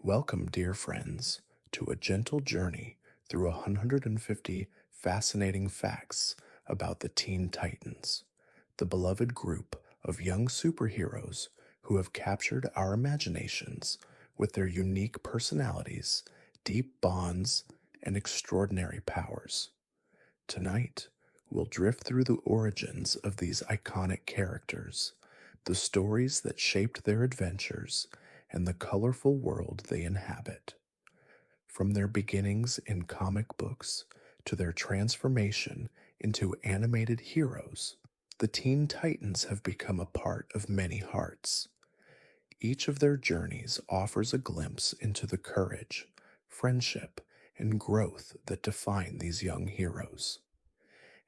Welcome, dear friends, to a gentle journey through 150 fascinating facts about the Teen Titans, the beloved group of young superheroes who have captured our imaginations with their unique personalities, deep bonds, and extraordinary powers. Tonight, we'll drift through the origins of these iconic characters, the stories that shaped their adventures, and the colorful world they inhabit. From their beginnings in comic books to their transformation into animated heroes, the Teen Titans have become a part of many hearts. Each of their journeys offers a glimpse into the courage, friendship, and growth that define these young heroes.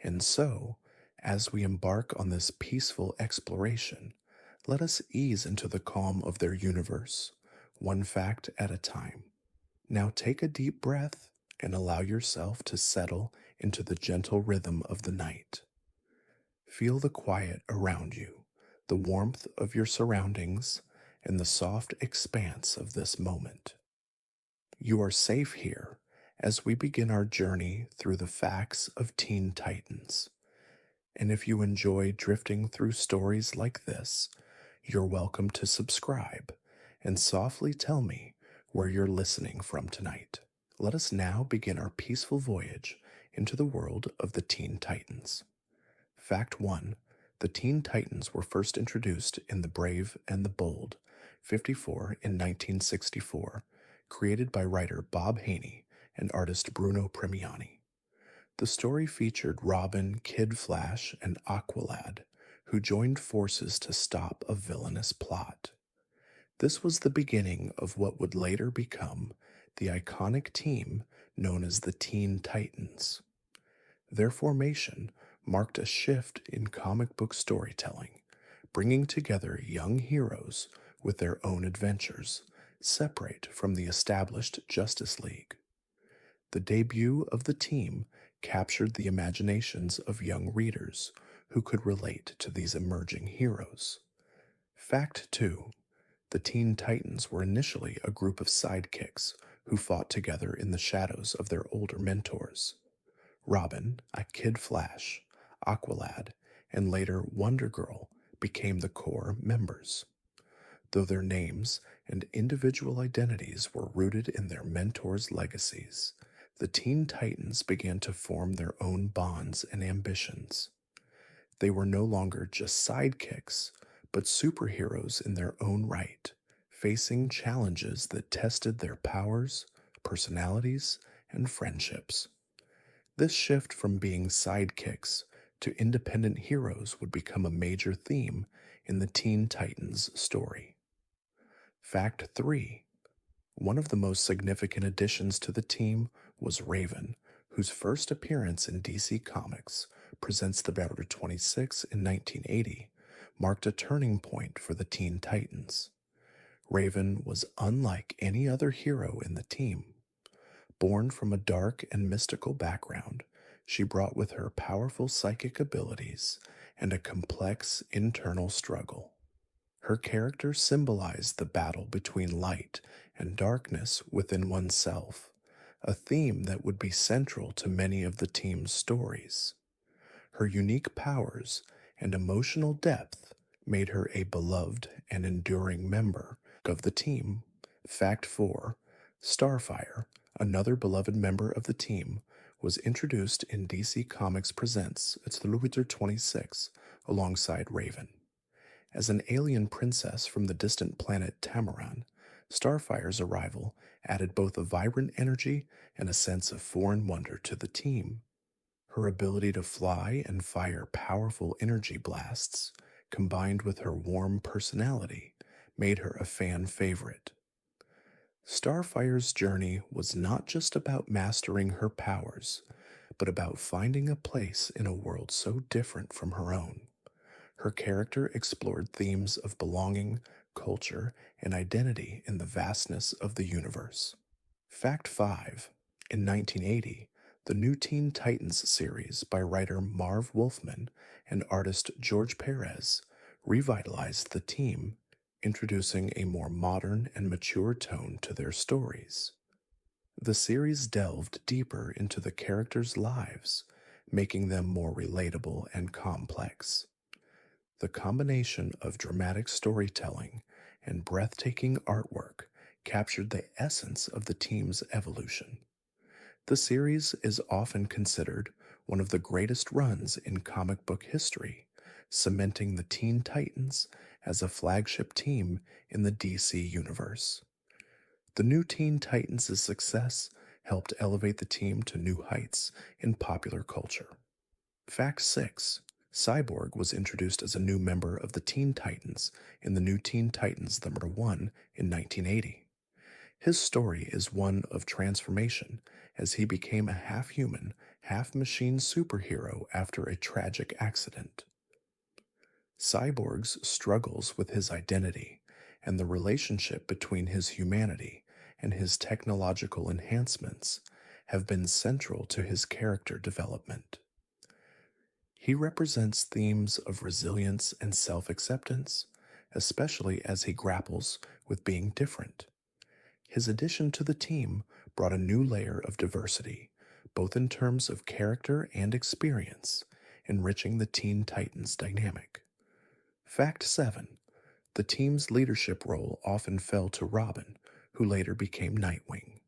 And so, as we embark on this peaceful exploration, let us ease into the calm of their universe, one fact at a time. Now take a deep breath and allow yourself to settle into the gentle rhythm of the night. Feel the quiet around you, the warmth of your surroundings, and the soft expanse of this moment. You are safe here as we begin our journey through the facts of Teen Titans. And if you enjoy drifting through stories like this, you're welcome to subscribe and softly tell me where you're listening from tonight. Let us now begin our peaceful voyage into the world of the Teen Titans. Fact 1. The Teen Titans were first introduced in The Brave and the Bold, 54 in 1964, created by writer Bob Haney and artist Bruno Premiani. The story featured Robin, Kid Flash, and Aqualad, who joined forces to stop a villainous plot. This was the beginning of what would later become the iconic team known as the Teen Titans. Their formation marked a shift in comic book storytelling, bringing together young heroes with their own adventures, separate from the established Justice League. The debut of the team captured the imaginations of young readers who could relate to these emerging heroes. Fact 2. The Teen Titans were initially a group of sidekicks who fought together in the shadows of their older mentors. Robin, a Kid Flash, Aqualad, and later Wonder Girl became the core members. Though their names and individual identities were rooted in their mentors' legacies, the Teen Titans began to form their own bonds and ambitions. They were no longer just sidekicks, but superheroes in their own right, facing challenges that tested their powers, personalities, and friendships. This shift from being sidekicks to independent heroes would become a major theme in the Teen Titans story. Fact 3. One of the most significant additions to the team was Raven, whose first appearance in DC Comics, Presents the Battle 26 in 1980, marked a turning point for the Teen Titans. Raven was unlike any other hero in the team. Born from a dark and mystical background, she brought with her powerful psychic abilities and a complex internal struggle. Her character symbolized the battle between light and darkness within oneself, a theme that would be central to many of the team's stories. Her unique powers and emotional depth made her a beloved and enduring member of the team. Fact 4. Starfire, another beloved member of the team, was introduced in DC Comics Presents It's the Luthor 26 alongside Raven. As an alien princess from the distant planet Tamaran, Starfire's arrival added both a vibrant energy and a sense of foreign wonder to the team. Her ability to fly and fire powerful energy blasts, combined with her warm personality, made her a fan favorite. Starfire's journey was not just about mastering her powers, but about finding a place in a world so different from her own. Her character explored themes of belonging, culture, and identity in the vastness of the universe. Fact 5. In 1980, the new Teen Titans series by writer Marv Wolfman and artist George Perez revitalized the team, introducing a more modern and mature tone to their stories. The series delved deeper into the characters' lives, making them more relatable and complex. The combination of dramatic storytelling and breathtaking artwork captured the essence of the team's evolution. The series is often considered one of the greatest runs in comic book history, cementing the Teen Titans as a flagship team in the DC universe. The new Teen Titans' success helped elevate the team to new heights in popular culture. Fact 6. Cyborg was introduced as a new member of the Teen Titans in the new Teen Titans number 1 in 1980. His story is one of transformation as he became a half human, half machine superhero after a tragic accident. Cyborg's struggles with his identity and the relationship between his humanity and his technological enhancements have been central to his character development. He represents themes of resilience and self acceptance, especially as he grapples with being different. His addition to the team brought a new layer of diversity, both in terms of character and experience, enriching the Teen Titans dynamic. Fact 7. The team's leadership role often fell to Robin, who later became Nightwing.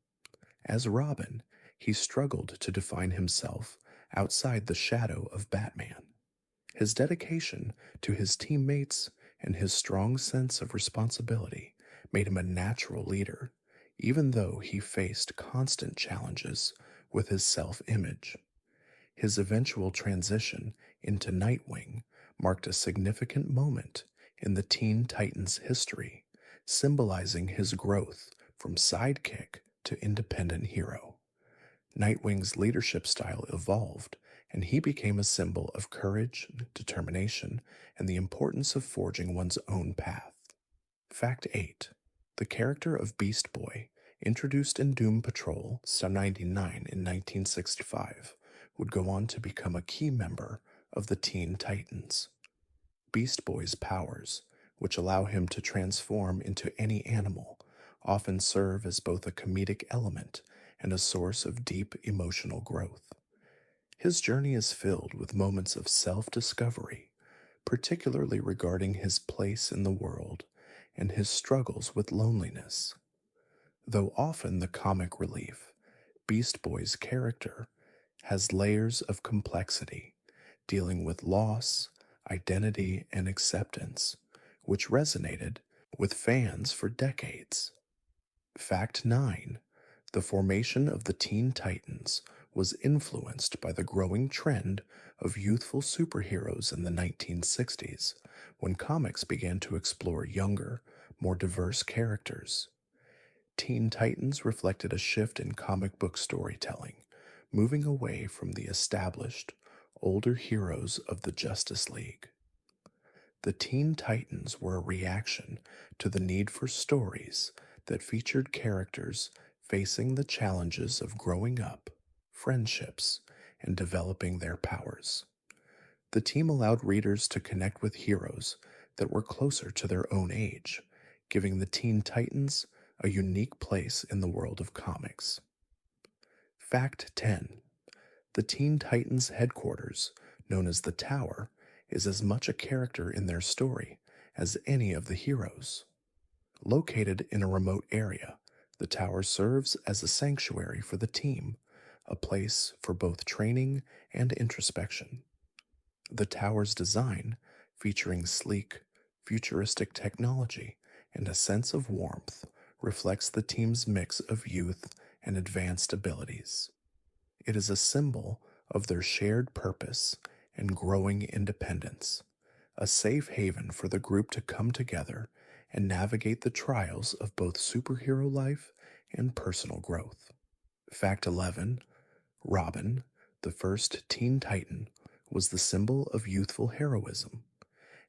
As Robin, he struggled to define himself outside the shadow of Batman. His dedication to his teammates and his strong sense of responsibility made him a natural leader, even though he faced constant challenges with his self image. His eventual transition into Nightwing marked a significant moment in the Teen Titans' history, symbolizing his growth from sidekick to independent hero. Nightwing's leadership style evolved, and he became a symbol of courage, determination, and the importance of forging one's own path. Fact 8. The character of Beast Boy, introduced in Doom Patrol 99 in 1965, would go on to become a key member of the Teen Titans. Beast Boy's powers, which allow him to transform into any animal, often serve as both a comedic element and a source of deep emotional growth. His journey is filled with moments of self-discovery, particularly regarding his place in the world and his struggles with loneliness. Though often the comic relief, Beast Boy's character has layers of complexity, dealing with loss, identity, and acceptance, which resonated with fans for decades. Fact 9. The formation of the Teen Titans was influenced by the growing trend of youthful superheroes in the 1960s, when comics began to explore younger, more diverse characters. Teen Titans reflected a shift in comic book storytelling, moving away from the established, older heroes of the Justice League. The Teen Titans were a reaction to the need for stories that featured characters facing the challenges of growing up, friendships, and developing their powers. The team allowed readers to connect with heroes that were closer to their own age, giving the Teen Titans a unique place in the world of comics. Fact 10. The Teen Titans headquarters, known as the Tower, is as much a character in their story as any of the heroes. Located in a remote area, the tower serves as a sanctuary for the team, a place for both training and introspection. The tower's design, featuring sleek, futuristic technology and a sense of warmth, reflects the team's mix of youth and advanced abilities. It is a symbol of their shared purpose and growing independence, a safe haven for the group to come together and navigate the trials of both superhero life and personal growth. Fact 11. Robin, the first Teen Titan, was the symbol of youthful heroism.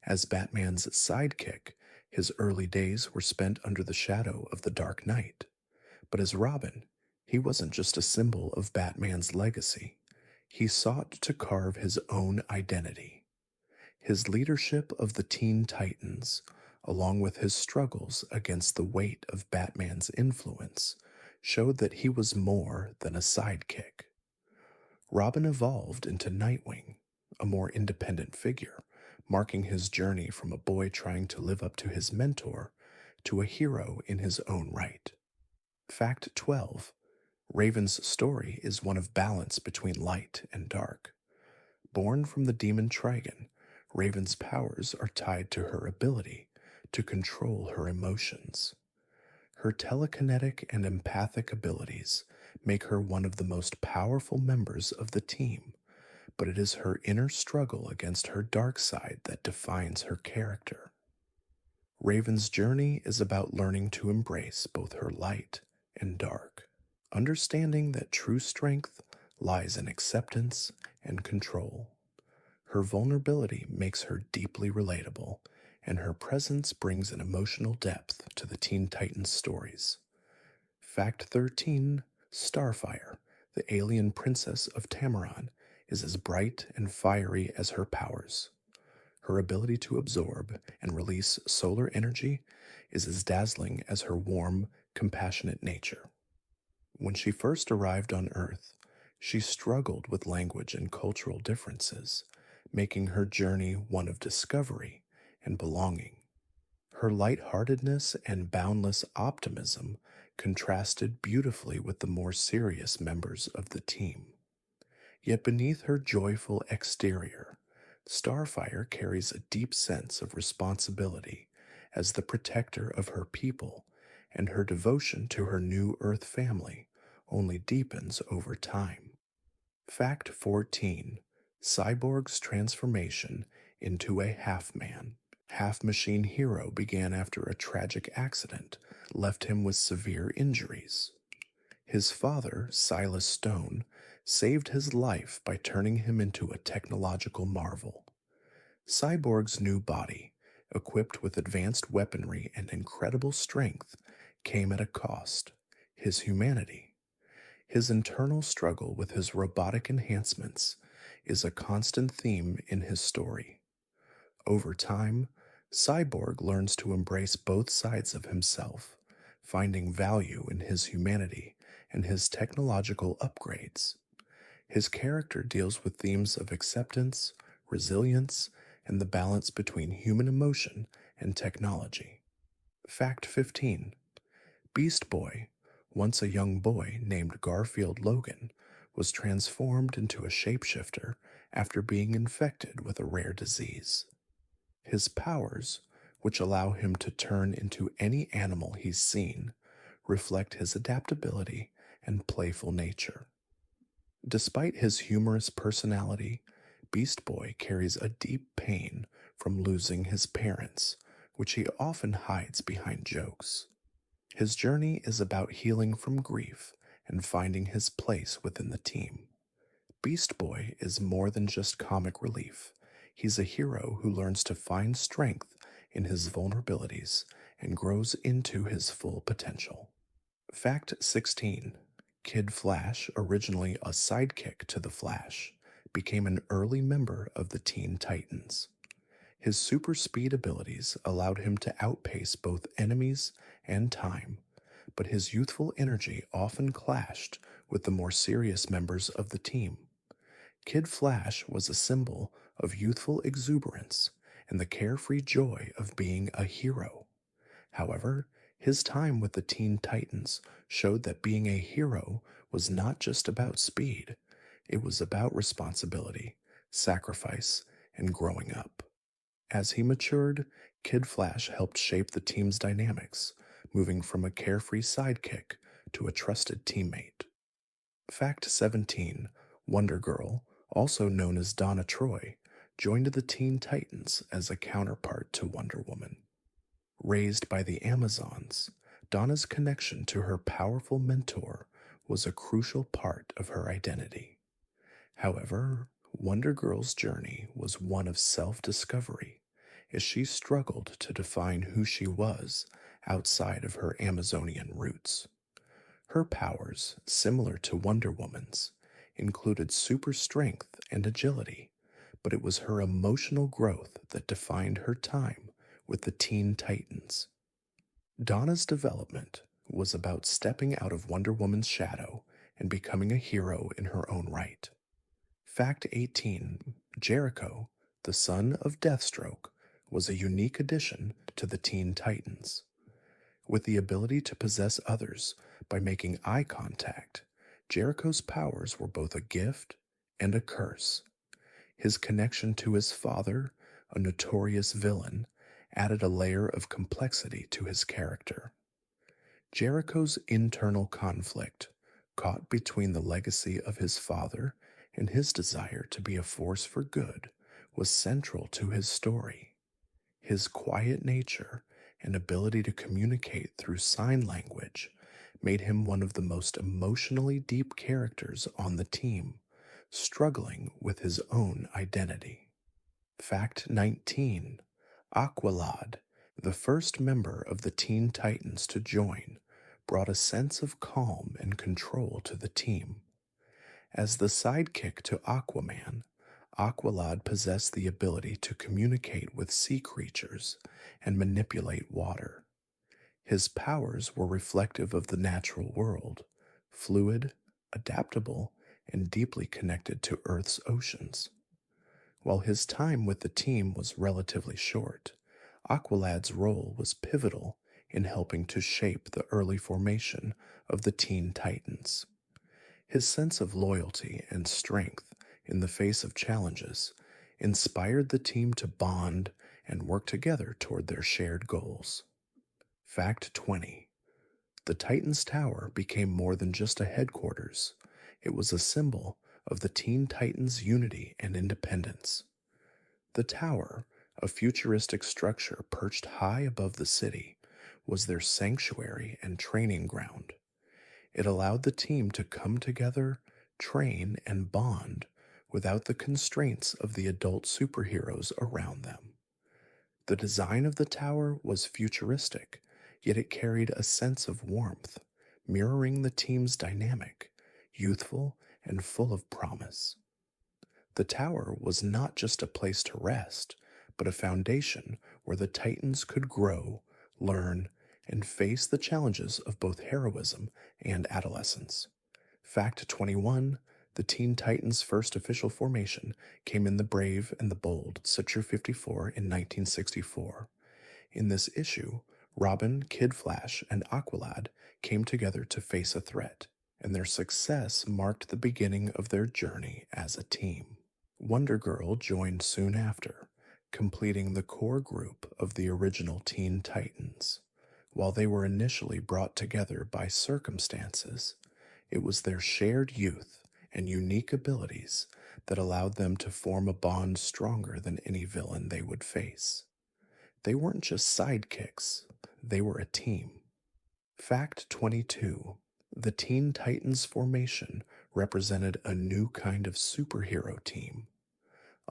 As Batman's sidekick, his early days were spent under the shadow of the Dark Knight. But as Robin, he wasn't just a symbol of Batman's legacy. He sought to carve his own identity. His leadership of the Teen Titans, along with his struggles against the weight of Batman's influence, showed that he was more than a sidekick. Robin evolved into Nightwing, a more independent figure, marking his journey from a boy trying to live up to his mentor to a hero in his own right. Fact 12. Raven's story is one of balance between light and dark. Born from the demon Trigon, Raven's powers are tied to her ability to control her emotions. Her telekinetic and empathic abilities make her one of the most powerful members of the team, but it is her inner struggle against her dark side that defines her character. Raven's journey is about learning to embrace both her light and dark, understanding that true strength lies in acceptance and control. Her vulnerability makes her deeply relatable, and her presence brings an emotional depth to the Teen Titans stories. Fact 13. Starfire, the alien princess of Tamaran, is as bright and fiery as her powers. Her ability to absorb and release solar energy is as dazzling as her warm, compassionate nature. When she first arrived on Earth, she struggled with language and cultural differences, making her journey one of discovery and belonging. Her lightheartedness and boundless optimism contrasted beautifully with the more serious members of the team. Yet beneath her joyful exterior, Starfire carries a deep sense of responsibility as the protector of her people, and her devotion to her new Earth family only deepens over time. Fact 14. Cyborg's transformation into a half-man, half-machine hero began after a tragic accident left him with severe injuries. His father, Silas Stone, saved his life by turning him into a technological marvel. Cyborg's new body, equipped with advanced weaponry and incredible strength, came at a cost: his humanity. His internal struggle with his robotic enhancements is a constant theme in his story. Over time, Cyborg learns to embrace both sides of himself, finding value in his humanity and his technological upgrades. His character deals with themes of acceptance, resilience, and the balance between human emotion and technology. Fact 15. Beast Boy, once a young boy named Garfield Logan, was transformed into a shapeshifter after being infected with a rare disease. His powers, which allow him to turn into any animal he's seen, reflect his adaptability and playful nature. Despite his humorous personality, Beast Boy carries a deep pain from losing his parents, which he often hides behind jokes. His journey is about healing from grief and finding his place within the team. Beast Boy is more than just comic relief. He's a hero who learns to find strength in his vulnerabilities and grows into his full potential. Fact 16. Kid Flash, originally a sidekick to the Flash, became an early member of the Teen Titans. His super speed abilities allowed him to outpace both enemies and time, but his youthful energy often clashed with the more serious members of the team. Kid Flash was a symbol of youthful exuberance and the carefree joy of being a hero. However, his time with the Teen Titans showed that being a hero was not just about speed, it was about responsibility, sacrifice, and growing up. As he matured, Kid Flash helped shape the team's dynamics, moving from a carefree sidekick to a trusted teammate. Fact 17. Wonder Girl, also known as Donna Troy, joined the Teen Titans as a counterpart to Wonder Woman. Raised by the Amazons, Donna's connection to her powerful mentor was a crucial part of her identity. However, Wonder Girl's journey was one of self-discovery, as she struggled to define who she was outside of her Amazonian roots. Her powers, similar to Wonder Woman's, included super strength and agility, but it was her emotional growth that defined her time with the Teen Titans. Donna's development was about stepping out of Wonder Woman's shadow and becoming a hero in her own right. Fact 18: Jericho, the son of Deathstroke, was a unique addition to the Teen Titans. With the ability to possess others by making eye contact, Jericho's powers were both a gift and a curse. His connection to his father, a notorious villain, added a layer of complexity to his character. Jericho's internal conflict, caught between the legacy of his father and his desire to be a force for good, was central to his story. His quiet nature and ability to communicate through sign language made him one of the most emotionally deep characters on the team, struggling with his own identity. Fact 19: Aqualad, the first member of the Teen Titans to join, brought a sense of calm and control to the team. As the sidekick to Aquaman, Aqualad possessed the ability to communicate with sea creatures and manipulate water. His powers were reflective of the natural world, fluid, adaptable, and deeply connected to Earth's oceans. While his time with the team was relatively short, Aqualad's role was pivotal in helping to shape the early formation of the Teen Titans. His sense of loyalty and strength in the face of challenges inspired the team to bond and work together toward their shared goals. Fact 20: The Titans Tower became more than just a headquarters. It was a symbol of the Teen Titans' unity and independence. The tower, a futuristic structure perched high above the city, was their sanctuary and training ground. It allowed the team to come together, train, and bond without the constraints of the adult superheroes around them. The design of the tower was futuristic, yet it carried a sense of warmth, mirroring the team's dynamic, youthful, and full of promise. The tower was not just a place to rest, but a foundation where the Titans could grow, learn, and face the challenges of both heroism and adolescence. Fact 21: The Teen Titans' first official formation came in The Brave and the Bold, Sector 54 in 1964. In this issue, Robin, Kid Flash, and Aqualad came together to face a threat, and their success marked the beginning of their journey as a team. Wonder Girl joined soon after, completing the core group of the original Teen Titans. While they were initially brought together by circumstances, it was their shared youth and unique abilities that allowed them to form a bond stronger than any villain they would face. They weren't just sidekicks, they were a team. Fact 22: The Teen Titans formation represented a new kind of superhero team.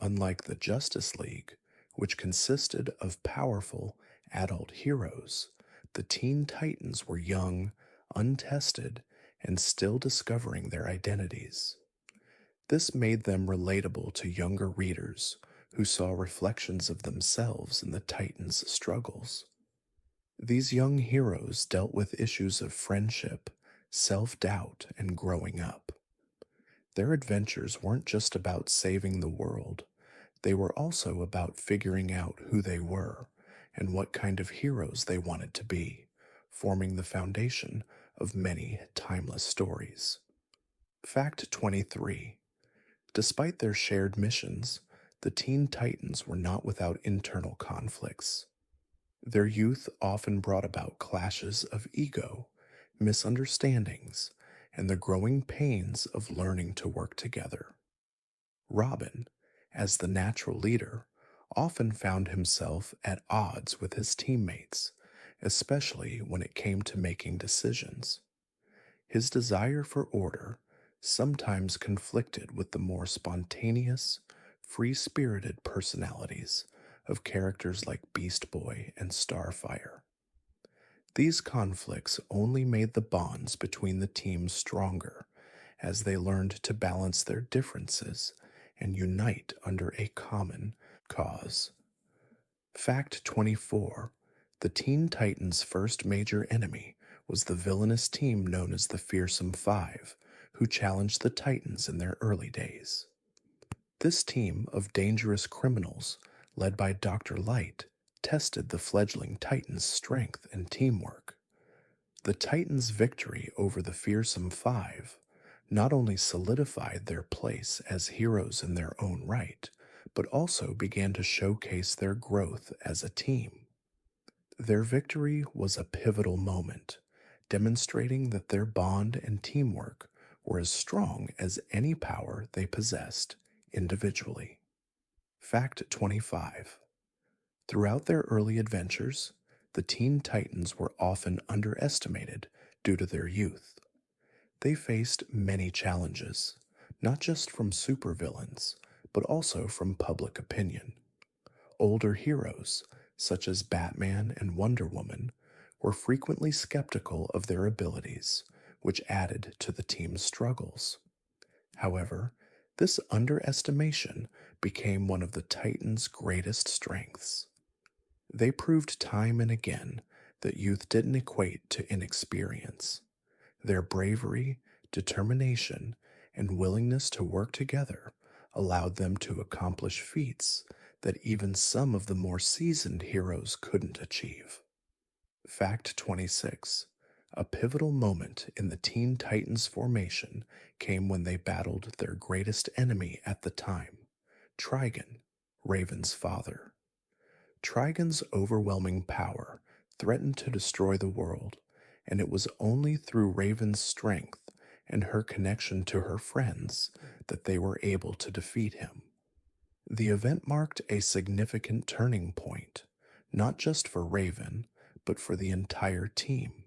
Unlike the Justice League, which consisted of powerful adult heroes, the Teen Titans were young, untested, and still discovering their identities. This made them relatable to younger readers who saw reflections of themselves in the Titans' struggles. These young heroes dealt with issues of friendship, self-doubt, and growing up. Their adventures weren't just about saving the world, they were also about figuring out who they were and what kind of heroes they wanted to be, forming the foundation of many timeless stories. Fact 23: Despite their shared missions, the Teen Titans were not without internal conflicts. Their youth often brought about clashes of ego, misunderstandings, and the growing pains of learning to work together. Robin, as the natural leader, often found himself at odds with his teammates, especially when it came to making decisions. His desire for order sometimes conflicted with the more spontaneous, free-spirited personalities of characters like Beast Boy and Starfire. These conflicts only made the bonds between the teams stronger as they learned to balance their differences and unite under a common cause. Fact 24. The Teen Titans' first major enemy was the villainous team known as the Fearsome Five, who challenged the Titans in their early days. This team of dangerous criminals, led by Dr. Light, tested the fledgling Titans' strength and teamwork. The Titans' victory over the Fearsome Five not only solidified their place as heroes in their own right, but also began to showcase their growth as a team. Their victory was a pivotal moment, demonstrating that their bond and teamwork were as strong as any power they possessed individually. Fact 25. Throughout their early adventures, the Teen Titans were often underestimated due to their youth. They faced many challenges, not just from supervillains, but also from public opinion. Older heroes, such as Batman and Wonder Woman, were frequently skeptical of their abilities, which added to the team's struggles. However, this underestimation became one of the Titans' greatest strengths. They proved time and again that youth didn't equate to inexperience. Their bravery, determination, and willingness to work together allowed them to accomplish feats that even some of the more seasoned heroes couldn't achieve. Fact 26. A pivotal moment in the Teen Titans formation came when they battled their greatest enemy at the time, Trigon, Raven's father. Trigon's overwhelming power threatened to destroy the world, and it was only through Raven's strength and her connection to her friends that they were able to defeat him. The event marked a significant turning point, not just for Raven, but for the entire team.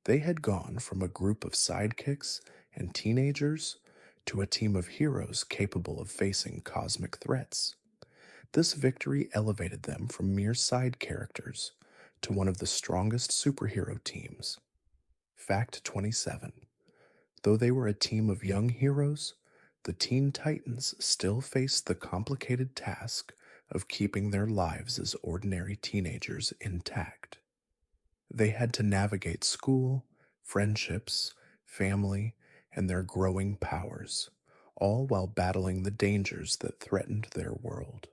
They had gone from a group of sidekicks and teenagers to a team of heroes capable of facing cosmic threats. This victory elevated them from mere side characters to one of the strongest superhero teams. Fact 27. Though they were a team of young heroes, the Teen Titans still faced the complicated task of keeping their lives as ordinary teenagers intact. They had to navigate school, friendships, family, and their growing powers, all while battling the dangers that threatened their world.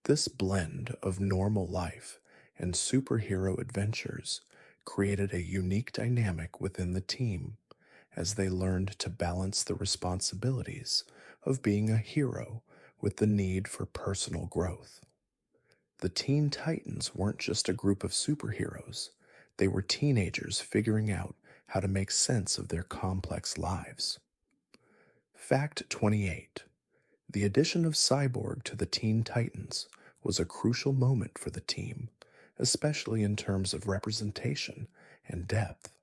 This blend of normal life and superhero adventures created a unique dynamic within the team as they learned to balance the responsibilities of being a hero with the need for personal growth. The Teen Titans weren't just a group of superheroes, they were teenagers figuring out how to make sense of their complex lives. Fact 28. The addition of Cyborg to the Teen Titans was a crucial moment for the team, especially in terms of representation and depth.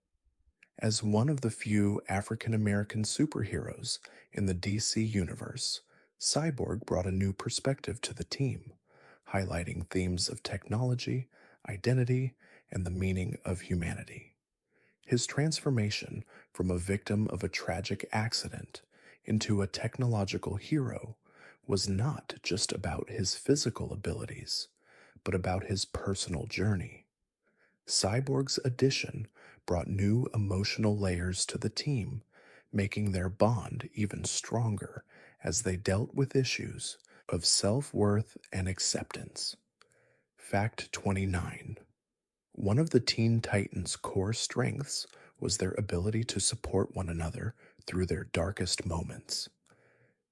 As one of the few African American superheroes in the DC universe, Cyborg brought a new perspective to the team, highlighting themes of technology, identity, and the meaning of humanity. His transformation from a victim of a tragic accident into a technological hero was not just about his physical abilities, but about his personal journey. Cyborg's addition brought new emotional layers to the team, making their bond even stronger as they dealt with issues of self-worth and acceptance. Fact 29. One of the Teen Titans' core strengths was their ability to support one another through their darkest moments.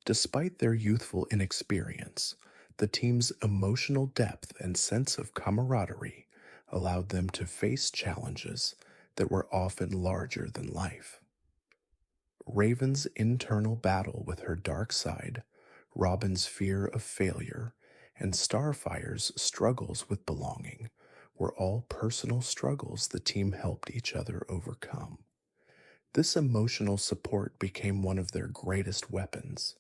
Despite their youthful inexperience, the team's emotional depth and sense of camaraderie allowed them to face challenges that were often larger than life. Raven's internal battle with her dark side, Robin's fear of failure, and Starfire's struggles with belonging were all personal struggles the team helped each other overcome. This emotional support became one of their greatest weapons,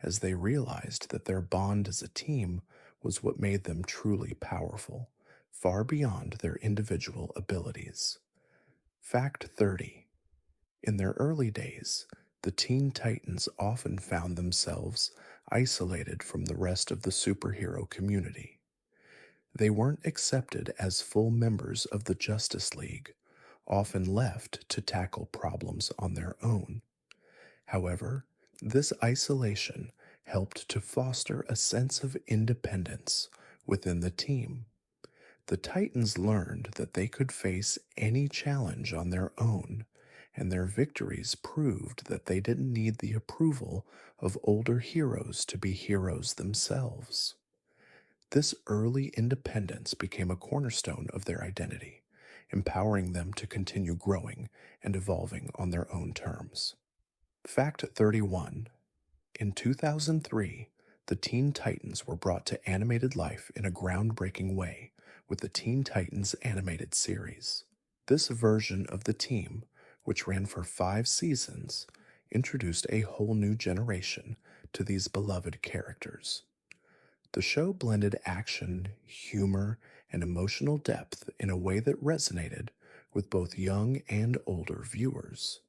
as they realized that their bond as a team was what made them truly powerful, far beyond their individual abilities. Fact 30. In their early days, the Teen Titans often found themselves isolated from the rest of the superhero community. They weren't accepted as full members of the Justice League, often left to tackle problems on their own. However, this isolation helped to foster a sense of independence within the team. The Titans learned that they could face any challenge on their own, and their victories proved that they didn't need the approval of older heroes to be heroes themselves. This early independence became a cornerstone of their identity, empowering them to continue growing and evolving on their own terms. Fact 31. In 2003, the Teen Titans were brought to animated life in a groundbreaking way with the Teen Titans animated series. This version of the team, which ran for 5 seasons, introduced a whole new generation to these beloved characters. The show blended action, humor, and emotional depth in a way that resonated with both young and older viewers.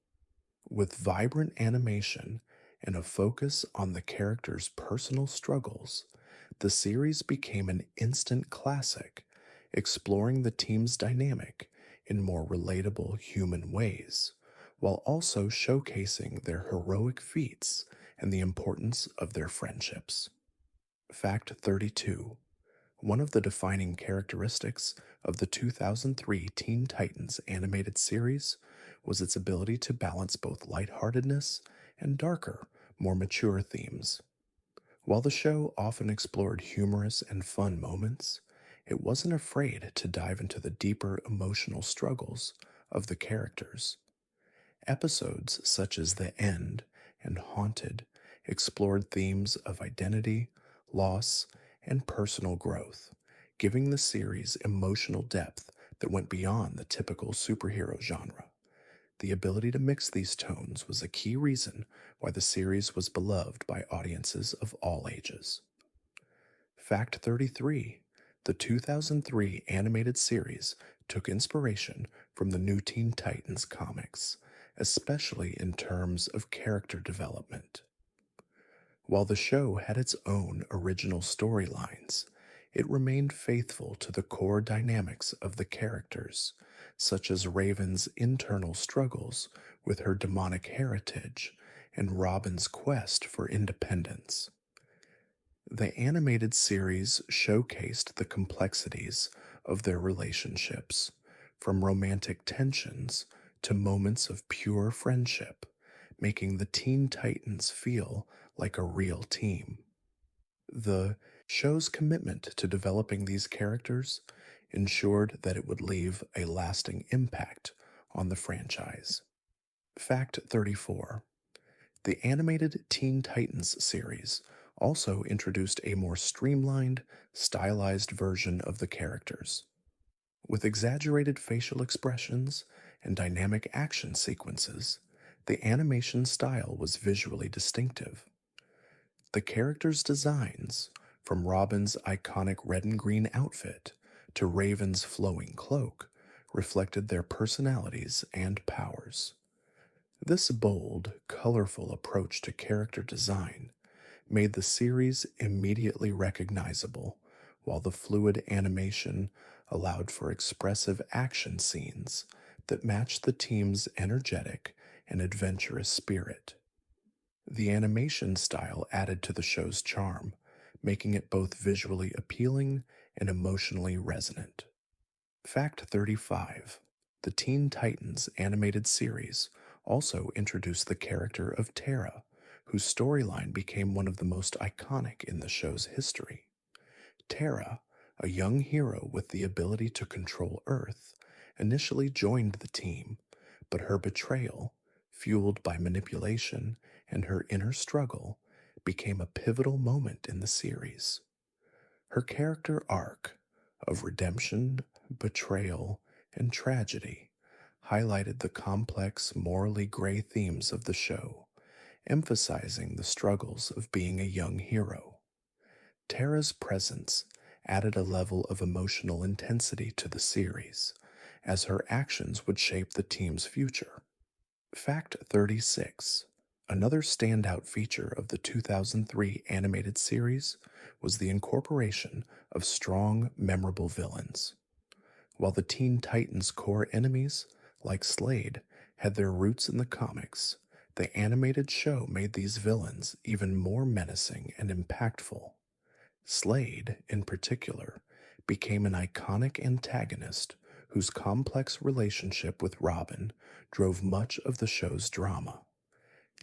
With vibrant animation and a focus on the characters' personal struggles, the series became an instant classic, exploring the team's dynamic in more relatable human ways, while also showcasing their heroic feats and the importance of their friendships. Fact 32. One of the defining characteristics of the 2003 Teen Titans animated series was its ability to balance both lightheartedness and darker, more mature themes. While the show often explored humorous and fun moments, it wasn't afraid to dive into the deeper emotional struggles of the characters. Episodes such as The End and Haunted explored themes of identity, loss, and personal growth, giving the series emotional depth that went beyond the typical superhero genre. The ability to mix these tones was a key reason why the series was beloved by audiences of all ages. Fact 33. The 2003 animated series took inspiration from the New Teen Titans comics, especially in terms of character development. While the show had its own original storylines, it remained faithful to the core dynamics of the characters, such as Raven's internal struggles with her demonic heritage and Robin's quest for independence. The animated series showcased the complexities of their relationships, from romantic tensions to moments of pure friendship, making the Teen Titans feel like a real team. The show's commitment to developing these characters ensured that it would leave a lasting impact on the franchise. Fact 34. The animated Teen Titans series also introduced a more streamlined, stylized version of the characters. With exaggerated facial expressions and dynamic action sequences, the animation style was visually distinctive. The characters' designs, from Robin's iconic red and green outfit to Raven's flowing cloak, reflected their personalities and powers. This bold, colorful approach to character design made the series immediately recognizable, while the fluid animation allowed for expressive action scenes that matched the team's energetic and adventurous spirit. The animation style added to the show's charm, making it both visually appealing and emotionally resonant. Fact 35. The Teen Titans animated series also introduced the character of Terra, whose storyline became one of the most iconic in the show's history. Terra, a young hero with the ability to control Earth, initially joined the team, but her betrayal, fueled by manipulation and her inner struggle, became a pivotal moment in the series. Her character arc of redemption, betrayal, and tragedy highlighted the complex, morally gray themes of the show, emphasizing the struggles of being a young hero. Terra's presence added a level of emotional intensity to the series, as her actions would shape the team's future. Fact 36. Another standout feature of the 2003 animated series was the incorporation of strong, memorable villains. While the Teen Titans' core enemies, like Slade, had their roots in the comics, the animated show made these villains even more menacing and impactful. Slade, in particular, became an iconic antagonist whose complex relationship with Robin drove much of the show's drama.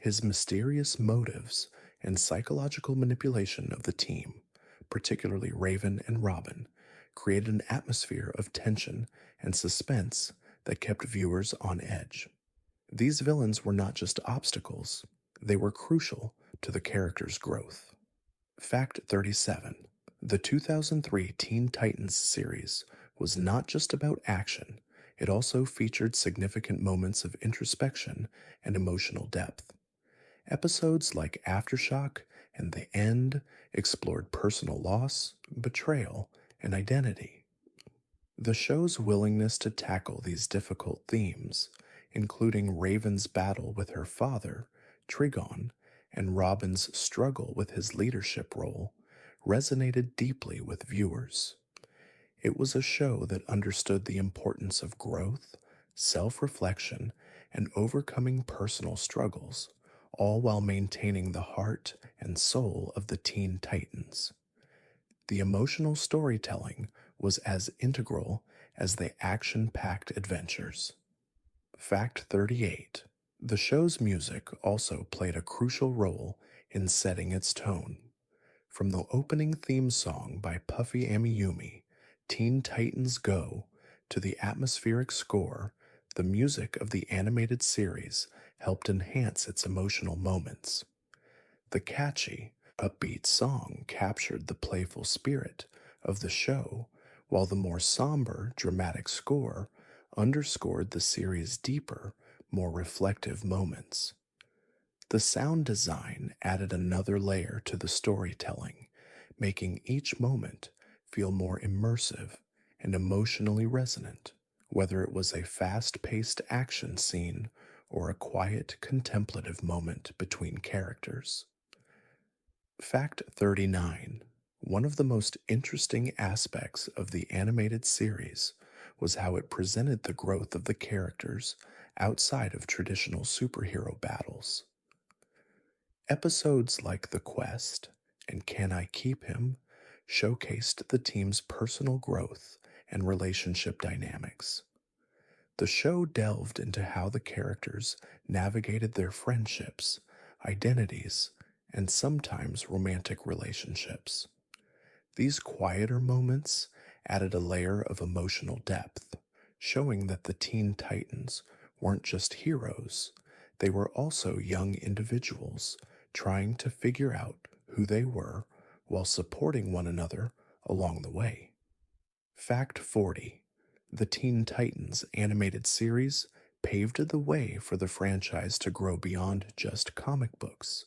His mysterious motives and psychological manipulation of the team, particularly Raven and Robin, created an atmosphere of tension and suspense that kept viewers on edge. These villains were not just obstacles, they were crucial to the character's growth. Fact 37. The 2003 Teen Titans series was not just about action, it also featured significant moments of introspection and emotional depth. Episodes like Aftershock and The End explored personal loss, betrayal, and identity. The show's willingness to tackle these difficult themes, including Raven's battle with her father, Trigon, and Robin's struggle with his leadership role, resonated deeply with viewers. It was a show that understood the importance of growth, self reflection, and overcoming personal struggles, all while maintaining the heart and soul of the Teen Titans. The emotional storytelling was as integral as the action packed adventures. Fact 38. The show's music also played a crucial role in setting its tone. From the opening theme song by Puffy Amiyumi, Teen Titans Go, to the atmospheric score, the music of the animated series helped enhance its emotional moments. The catchy, upbeat song captured the playful spirit of the show, while the more somber, dramatic score underscored the series' deeper, more reflective moments. The sound design added another layer to the storytelling, making each moment feel more immersive and emotionally resonant, whether it was a fast paced action scene or a quiet, contemplative moment between characters. Fact 39. One of the most interesting aspects of the animated series was how it presented the growth of the characters outside of traditional superhero battles. Episodes like The Quest and Can I Keep Him showcased the team's personal growth and relationship dynamics. The show delved into how the characters navigated their friendships, identities, and sometimes romantic relationships. These quieter moments added a layer of emotional depth, showing that the Teen Titans weren't just heroes, they were also young individuals trying to figure out who they were while supporting one another along the way. Fact 40. The Teen Titans animated series paved the way for the franchise to grow beyond just comic books.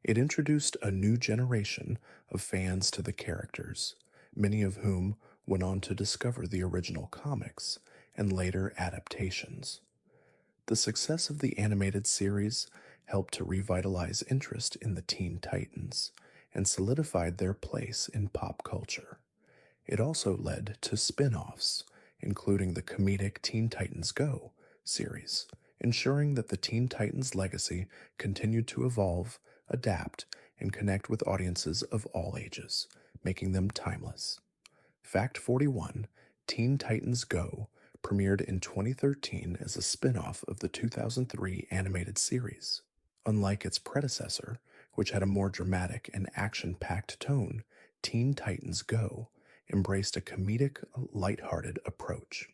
It introduced a new generation of fans to the characters, many of whom went on to discover the original comics and later adaptations. The success of the animated series helped to revitalize interest in the Teen Titans and solidified their place in pop culture. It also led to spin offs, including the comedic Teen Titans Go series, ensuring that the Teen Titans legacy continued to evolve, adapt, and connect with audiences of all ages, making them timeless. Fact 41. Teen Titans Go premiered in 2013 as a spin-off of the 2003 animated series. Unlike its predecessor, which had a more dramatic and action-packed tone, Teen Titans Go embraced a comedic, lighthearted approach.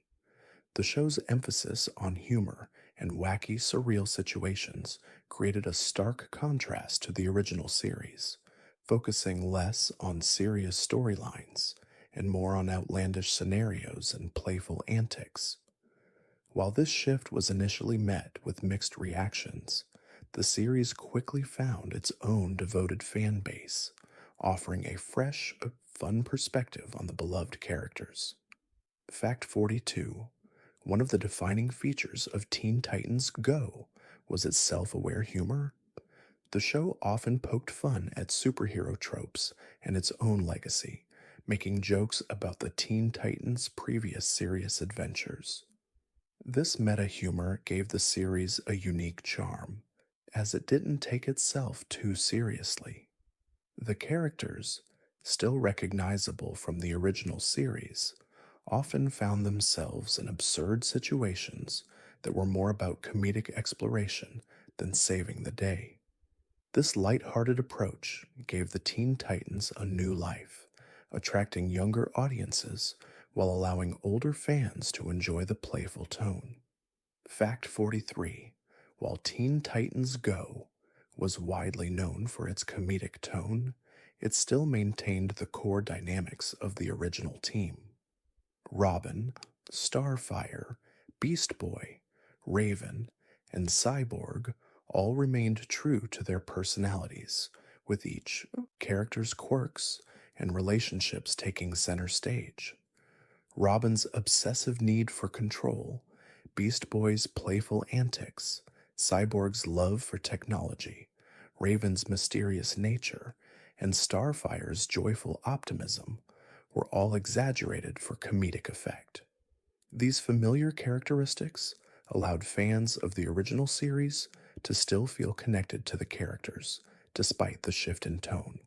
The show's emphasis on humor and wacky, surreal situations created a stark contrast to the original series, focusing less on serious storylines and more on outlandish scenarios and playful antics. While this shift was initially met with mixed reactions, the series quickly found its own devoted fan base, offering a fresh, fun perspective on the beloved characters. Fact 42. One of the defining features of Teen Titans Go was its self aware humor. The show often poked fun at superhero tropes and its own legacy, making jokes about the Teen Titans' previous serious adventures. This meta humor gave the series a unique charm, as it didn't take itself too seriously. The characters, still recognizable from the original series, often found themselves in absurd situations that were more about comedic exploration than saving the day. This light-hearted approach gave the Teen Titans a new life, attracting younger audiences while allowing older fans to enjoy the playful tone. Fact 43. While Teen Titans Go was widely known for its comedic tone, it still maintained the core dynamics of the original team. Robin, Starfire, Beast Boy, Raven, and Cyborg all remained true to their personalities, with each character's quirks and relationships taking center stage. Robin's obsessive need for control, Beast Boy's playful antics, Cyborg's love for technology, Raven's mysterious nature, and Starfire's joyful optimism were all exaggerated for comedic effect. These familiar characteristics allowed fans of the original series to still feel connected to the characters, despite the shift in tone.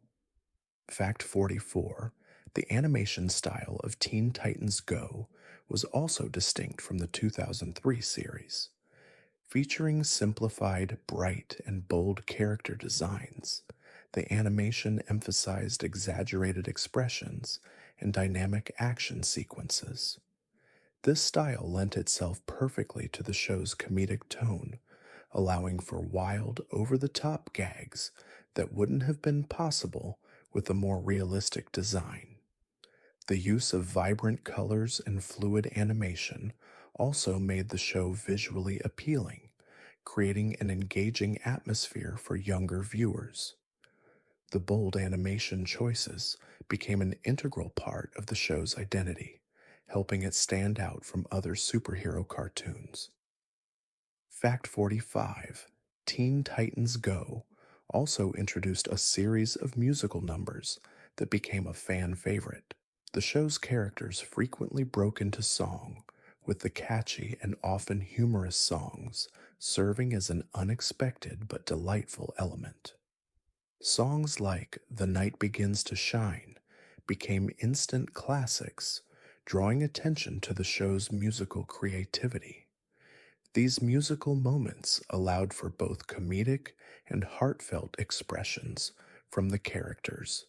Fact 44. The animation style of Teen Titans Go was also distinct from the 2003 series. Featuring simplified, bright, and bold character designs, the animation emphasized exaggerated expressions and dynamic action sequences. This style lent itself perfectly to the show's comedic tone, allowing for wild, over-the-top gags that wouldn't have been possible with a more realistic design. The use of vibrant colors and fluid animation also made the show visually appealing, creating an engaging atmosphere for younger viewers. The bold animation choices became an integral part of the show's identity, helping it stand out from other superhero cartoons. Fact 45. Teen Titans Go also introduced a series of musical numbers that became a fan favorite. The show's characters frequently broke into song, with the catchy and often humorous songs serving as an unexpected but delightful element. Songs like The Night Begins to Shine became instant classics, drawing attention to the show's musical creativity. These musical moments allowed for both comedic and heartfelt expressions from the characters,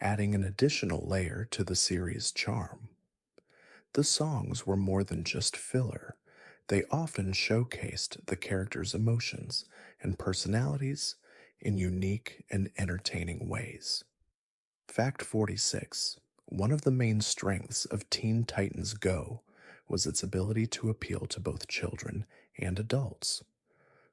adding an additional layer to the series' charm. The songs were more than just filler. They often showcased the characters' emotions and personalities in unique and entertaining ways. Fact 46. One of the main strengths of Teen Titans Go was its ability to appeal to both children and adults.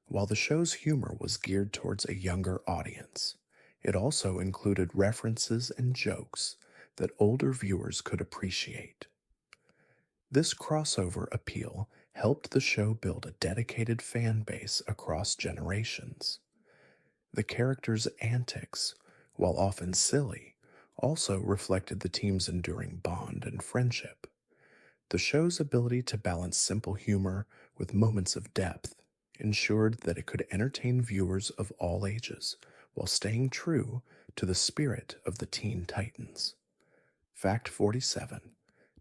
While the show's humor was geared towards a younger audience, it also included references and jokes that older viewers could appreciate. This crossover appeal helped the show build a dedicated fan base across generations. The characters' antics, while often silly, also reflected the team's enduring bond and friendship. The show's ability to balance simple humor with moments of depth ensured that it could entertain viewers of all ages while staying true to the spirit of the Teen Titans. Fact 47.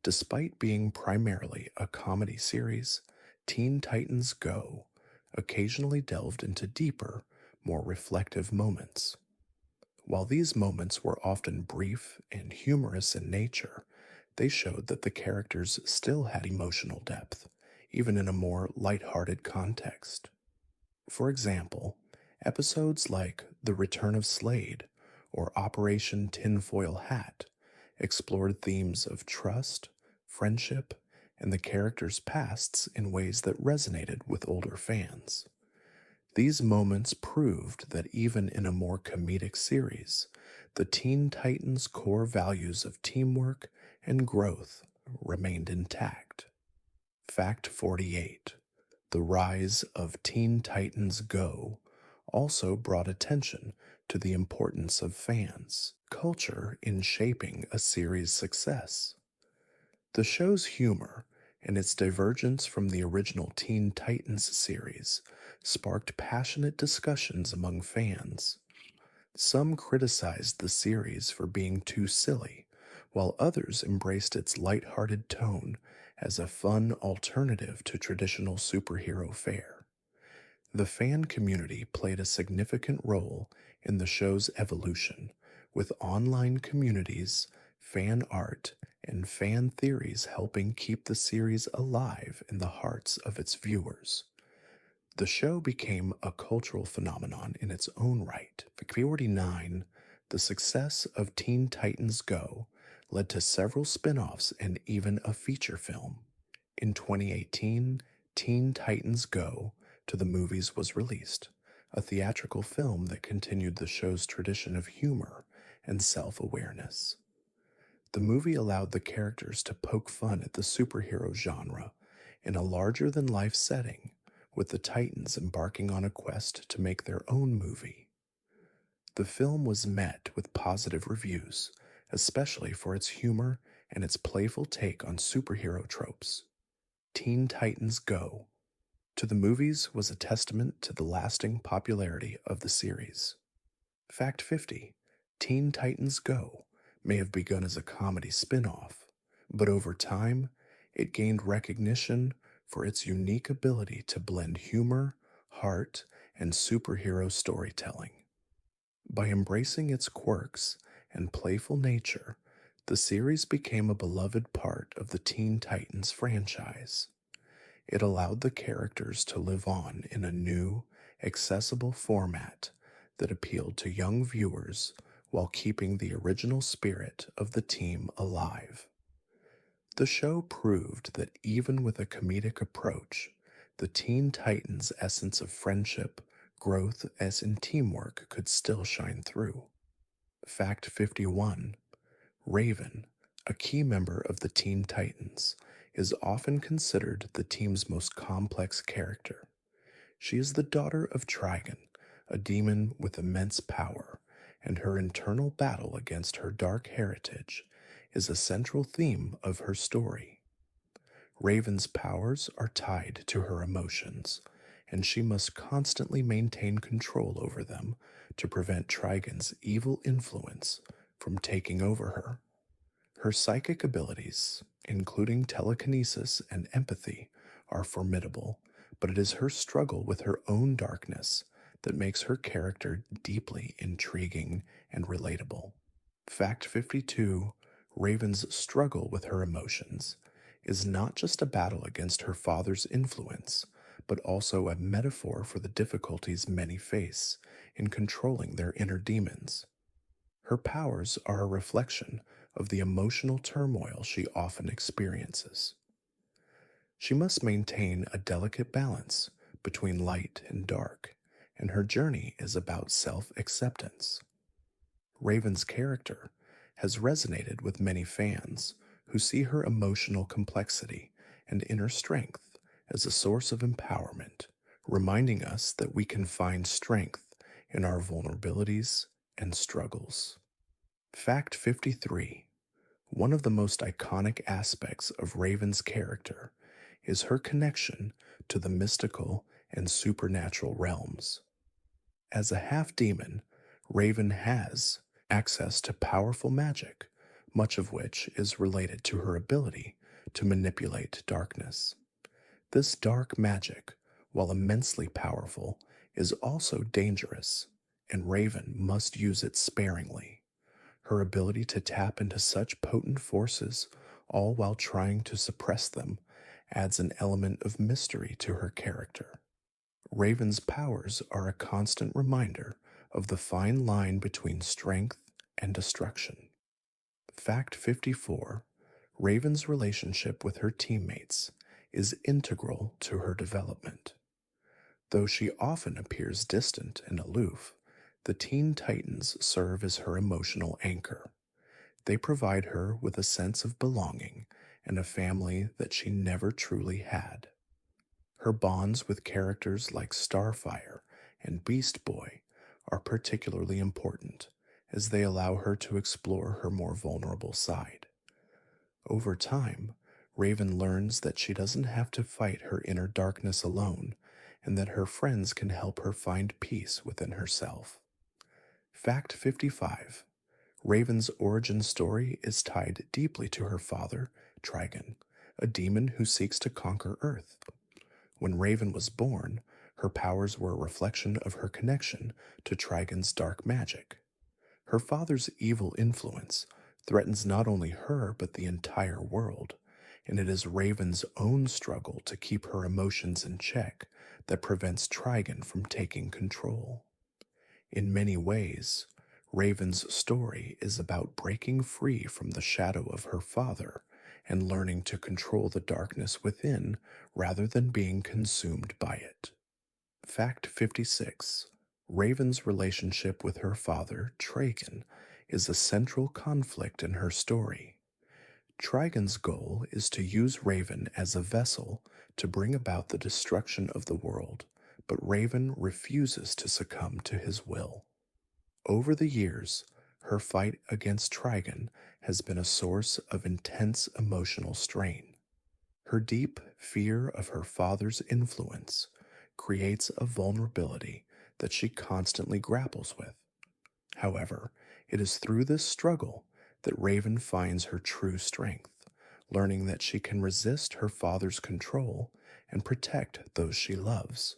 Despite being primarily a comedy series, Teen Titans Go occasionally delved into deeper, more reflective moments. While these moments were often brief and humorous in nature, they showed that the characters still had emotional depth, even in a more lighthearted context. For example, episodes like The Return of Slade or Operation Tinfoil Hat explored themes of trust, friendship, and the characters' pasts in ways that resonated with older fans. These moments proved that even in a more comedic series, the Teen Titans' core values of teamwork and growth remained intact. Fact 48. The rise of Teen Titans Go also brought attention to the importance of fans' culture in shaping a series' success. The show's humor and its divergence from the original Teen Titans series sparked passionate discussions among fans. Some criticized the series for being too silly, while others embraced its lighthearted tone as a fun alternative to traditional superhero fare. The fan community played a significant role in the show's evolution, with online communities, fan art, and fan theories helping keep the series alive in the hearts of its viewers. The show became a cultural phenomenon in its own right. For 49, the success of Teen Titans Go led to several spin offs and even a feature film. In 2018, Teen Titans Go to the movies was released, a theatrical film that continued the show's tradition of humor and self awareness. The movie allowed the characters to poke fun at the superhero genre in a larger than life setting, with the Titans embarking on a quest to make their own movie. The film was met with positive reviews, especially for its humor and its playful take on superhero tropes. Teen Titans Go to the movies was a testament to the lasting popularity of the series. Fact 50: Teen Titans Go may have begun as a comedy spin off, but over time, it gained recognition for its unique ability to blend humor, heart, and superhero storytelling. By embracing its quirks and playful nature, the series became a beloved part of the Teen Titans franchise. It allowed the characters to live on in a new, accessible format that appealed to young viewers while keeping the original spirit of the team alive. The show proved that even with a comedic approach, the Teen Titans' essence of friendship, growth, as in teamwork could still shine through. Fact 51: Raven, a key member of the Teen Titans, is often considered the team's most complex character. She is the daughter of Trigon, a demon with immense power, and her internal battle against her dark heritage is a central theme of her story. Raven's powers are tied to her emotions, and she must constantly maintain control over them to prevent Trigon's evil influence from taking over her. Her psychic abilities, including telekinesis and empathy, are formidable, but it is her struggle with her own darkness that makes her character deeply intriguing and relatable. Fact 52: Raven's struggle with her emotions is not just a battle against her father's influence, but also a metaphor for the difficulties many face in controlling their inner demons. Her powers are a reflection of the emotional turmoil she often experiences. She must maintain a delicate balance between light and dark, and her journey is about self acceptance. Raven's character has resonated with many fans who see her emotional complexity and inner strength as a source of empowerment, reminding us that we can find strength in our vulnerabilities and struggles. Fact 53: One of the most iconic aspects of Raven's character is her connection to the mystical and supernatural realms. As a half demon, Raven has access to powerful magic, much of which is related to her ability to manipulate darkness. This dark magic, while immensely powerful, is also dangerous, and Raven must use it sparingly. Her ability to tap into such potent forces, all while trying to suppress them, adds an element of mystery to her character. Raven's powers are a constant reminder of the fine line between strength and destruction. Fact 54: Raven's relationship with her teammates is integral to her development. Though she often appears distant and aloof, the Teen Titans serve as her emotional anchor. They provide her with a sense of belonging and a family that she never truly had. Her bonds with characters like Starfire and Beast Boy are particularly important as they allow her to explore her more vulnerable side. Over time, Raven learns that she doesn't have to fight her inner darkness alone and that her friends can help her find peace within herself. Fact 55. Raven's origin story is tied deeply to her father, Trigon, a demon who seeks to conquer Earth. When Raven was born, her powers were a reflection of her connection to Trigon's dark magic. Her father's evil influence threatens not only her but the entire world, and it is Raven's own struggle to keep her emotions in check that prevents Trigon from taking control. In many ways, Raven's story is about breaking free from the shadow of her father and learning to control the darkness within rather than being consumed by it. Fact 56. Raven's relationship with her father, Traken, is a central conflict in her story. Trigon's goal is to use Raven as a vessel to bring about the destruction of the world, but Raven refuses to succumb to his will. Over the years, her fight against Trigon has been a source of intense emotional strain. Her deep fear of her father's influence creates a vulnerability that she constantly grapples with. However, it is through this struggle that Raven finds her true strength, learning that she can resist her father's control and protect those she loves.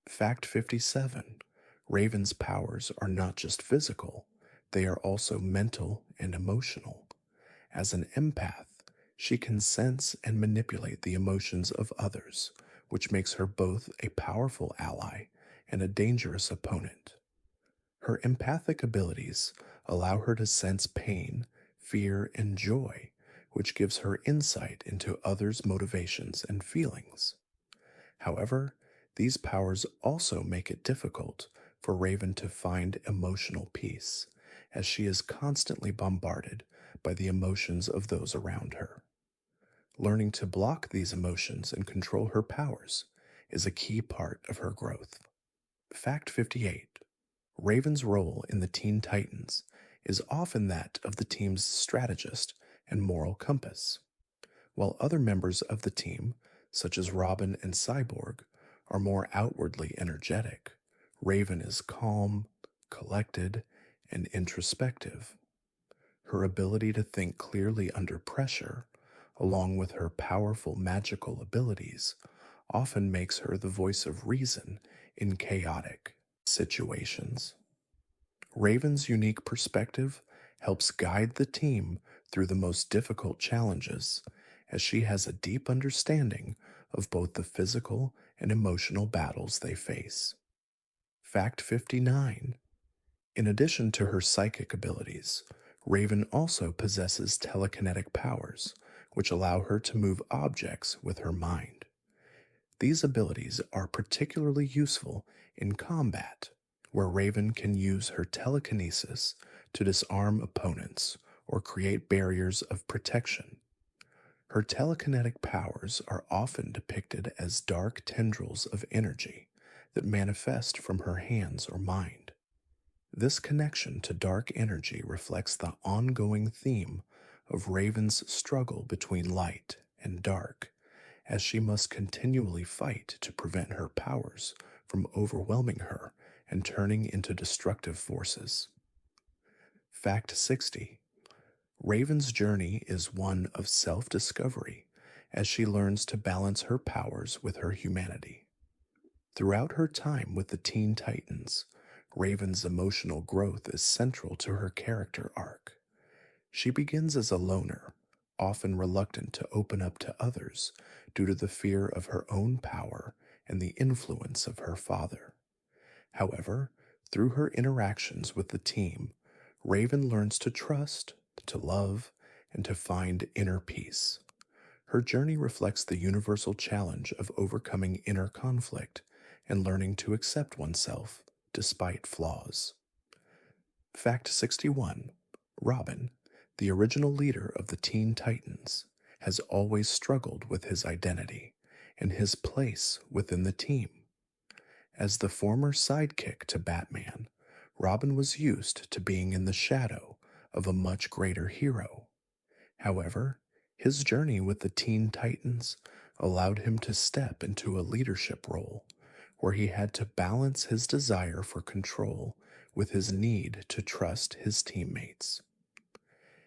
Fact 57. Raven's powers are not just physical, they are also mental and emotional. As an empath, she can sense and manipulate the emotions of others, which makes her both a powerful ally and a dangerous opponent. Her empathic abilities allow her to sense pain, fear, and joy, which gives her insight into others' motivations and feelings. However, these powers also make it difficult for Raven to find emotional peace, as she is constantly bombarded by the emotions of those around her. Learning to block these emotions and control her powers is a key part of her growth. Fact 58. Raven's role in the Teen Titans is often that of the team's strategist and moral compass. While other members of the team, such as Robin and Cyborg, are more outwardly energetic, Raven is calm, collected, and introspective. Her ability to think clearly under pressure, along with her powerful magical abilities, often makes her the voice of reason in chaotic situations. Raven's unique perspective helps guide the team through the most difficult challenges, as she has a deep understanding of both the physical and emotional battles they face. Fact 59. In addition to her psychic abilities, Raven also possesses telekinetic powers, which allow her to move objects with her mind. These abilities are particularly useful in combat, where Raven can use her telekinesis to disarm opponents or create barriers of protection. Her telekinetic powers are often depicted as dark tendrils of energy that manifest from her hands or mind. This connection to dark energy reflects the ongoing theme of Raven's struggle between light and dark, as she must continually fight to prevent her powers from overwhelming her and turning into destructive forces. Fact 60. Raven's journey is one of self-discovery as she learns to balance her powers with her humanity. Throughout her time with the Teen Titans, Raven's emotional growth is central to her character arc. She begins as a loner, often reluctant to open up to others due to the fear of her own power and the influence of her father. However, through her interactions with the team, Raven learns to trust, to love, and to find inner peace. Her journey reflects the universal challenge of overcoming inner conflict and learning to accept oneself despite flaws. Fact 61. Robin, the original leader of the Teen Titans, has always struggled with his identity and his place within the team. As the former sidekick to Batman, Robin was used to being in the shadow of a much greater hero. However, his journey with the Teen Titans allowed him to step into a leadership role where he had to balance his desire for control with his need to trust his teammates.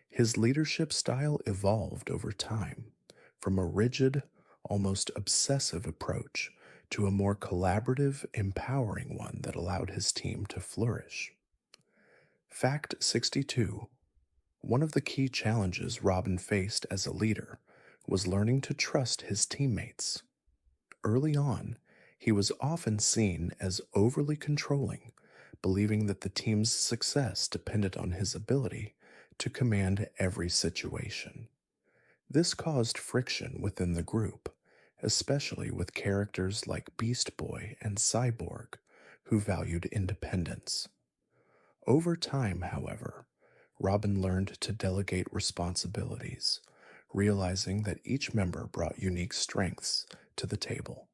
His leadership style evolved over time from a rigid, almost obsessive approach to a more collaborative, empowering one that allowed his team to flourish. Fact 62. One of the key challenges Robin faced as a leader was learning to trust his teammates. Early on, he was often seen as overly controlling, believing that the team's success depended on his ability to command every situation. This caused friction within the group, especially with characters like Beast Boy and Cyborg, who valued independence. Over time, however, Robin learned to delegate responsibilities, realizing that each member brought unique strengths to the table.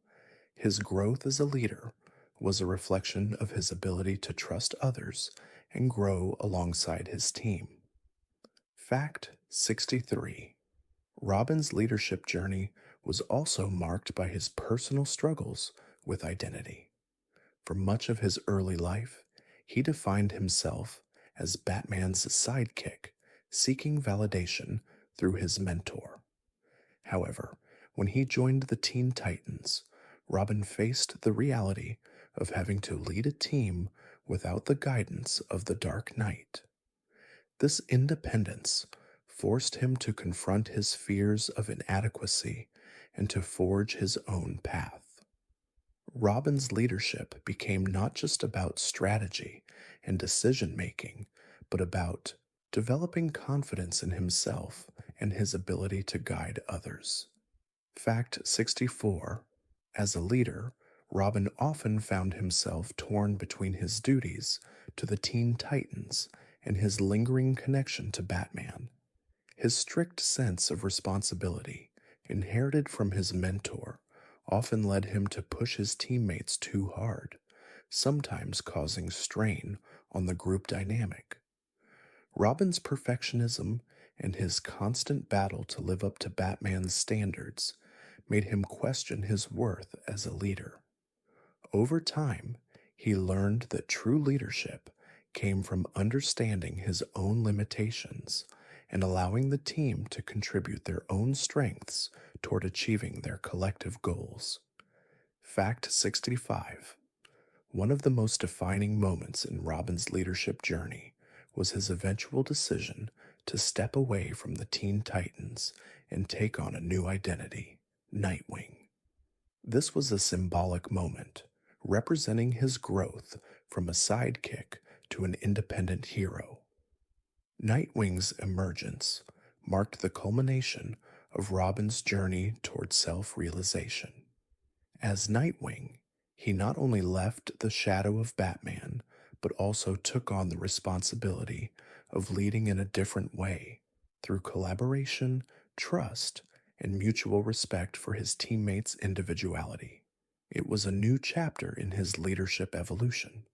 His growth as a leader was a reflection of his ability to trust others and grow alongside his team. Fact 63. Robin's leadership journey was also marked by his personal struggles with identity. For much of his early life, he defined himself as Batman's sidekick, seeking validation through his mentor. However, when he joined the Teen Titans, Robin faced the reality of having to lead a team without the guidance of the Dark Knight. This independence forced him to confront his fears of inadequacy and to forge his own path. Robin's leadership became not just about strategy and decision making, but about developing confidence in himself and his ability to guide others. Fact 64. As a leader, Robin often found himself torn between his duties to the Teen Titans and his lingering connection to Batman. His strict sense of responsibility, inherited from his mentor, often led him to push his teammates too hard, sometimes causing strain on the group dynamic. Robin's perfectionism and his constant battle to live up to Batman's standards made him question his worth as a leader. Over time, he learned that true leadership came from understanding his own limitations and allowing the team to contribute their own strengths toward achieving their collective goals. Fact 65. One of the most defining moments in Robin's leadership journey was his eventual decision to step away from the Teen Titans and take on a new identity, Nightwing. This was a symbolic moment, representing his growth from a sidekick to an independent hero. Nightwing's emergence marked the culmination of Robin's journey toward self-realization. As Nightwing, he not only left the shadow of Batman, but also took on the responsibility of leading in a different way through collaboration, trust, and mutual respect for his teammates' individuality. It was a new chapter in his leadership evolution.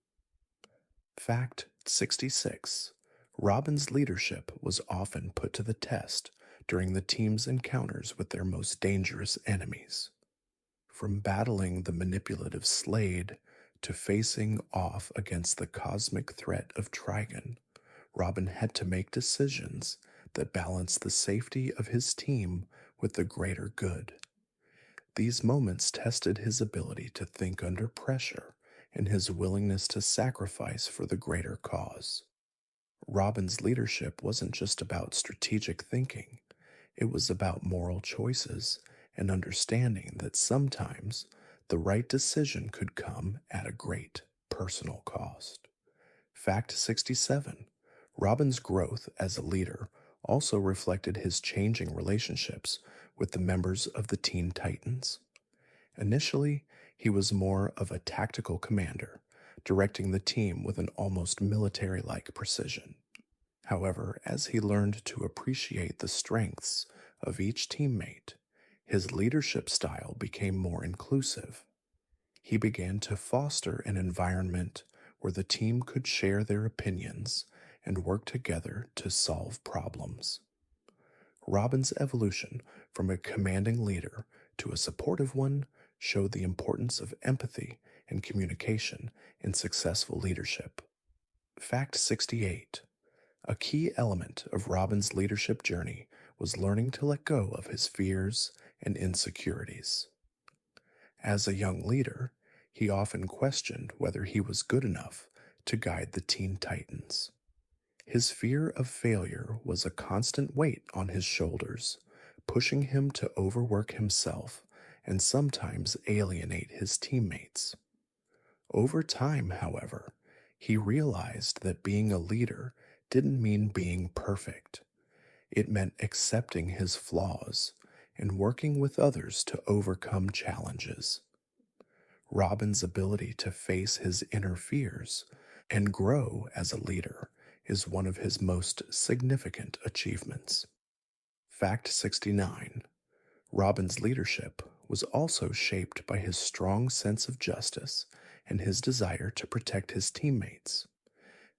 Fact 66. Robin's leadership was often put to the test during the team's encounters with their most dangerous enemies. From battling the manipulative Slade to facing off against the cosmic threat of Trigon, Robin had to make decisions that balanced the safety of his team with the greater good. These moments tested his ability to think under pressure and his willingness to sacrifice for the greater cause. Robin's leadership wasn't just about strategic thinking, it was about moral choices and understanding that sometimes the right decision could come at a great personal cost. Fact 67. Robin's growth as a leader also reflected his changing relationships with the members of the Teen Titans. Initially, he was more of a tactical commander, directing the team with an almost military-like precision. However, as he learned to appreciate the strengths of each teammate, his leadership style became more inclusive. He began to foster an environment where the team could share their opinions and work together to solve problems. Robin's evolution from a commanding leader to a supportive one showed the importance of empathy and communication in successful leadership. Fact 68. A key element of Robin's leadership journey was learning to let go of his fears and insecurities. As a young leader, he often questioned whether he was good enough to guide the Teen Titans. His fear of failure was a constant weight on his shoulders, pushing him to overwork himself and sometimes alienate his teammates. Over time, however, he realized that being a leader didn't mean being perfect. It meant accepting his flaws and working with others to overcome challenges. Robin's ability to face his inner fears and grow as a leader is one of his most significant achievements. Fact 69. Robin's leadership was also shaped by his strong sense of justice and his desire to protect his teammates.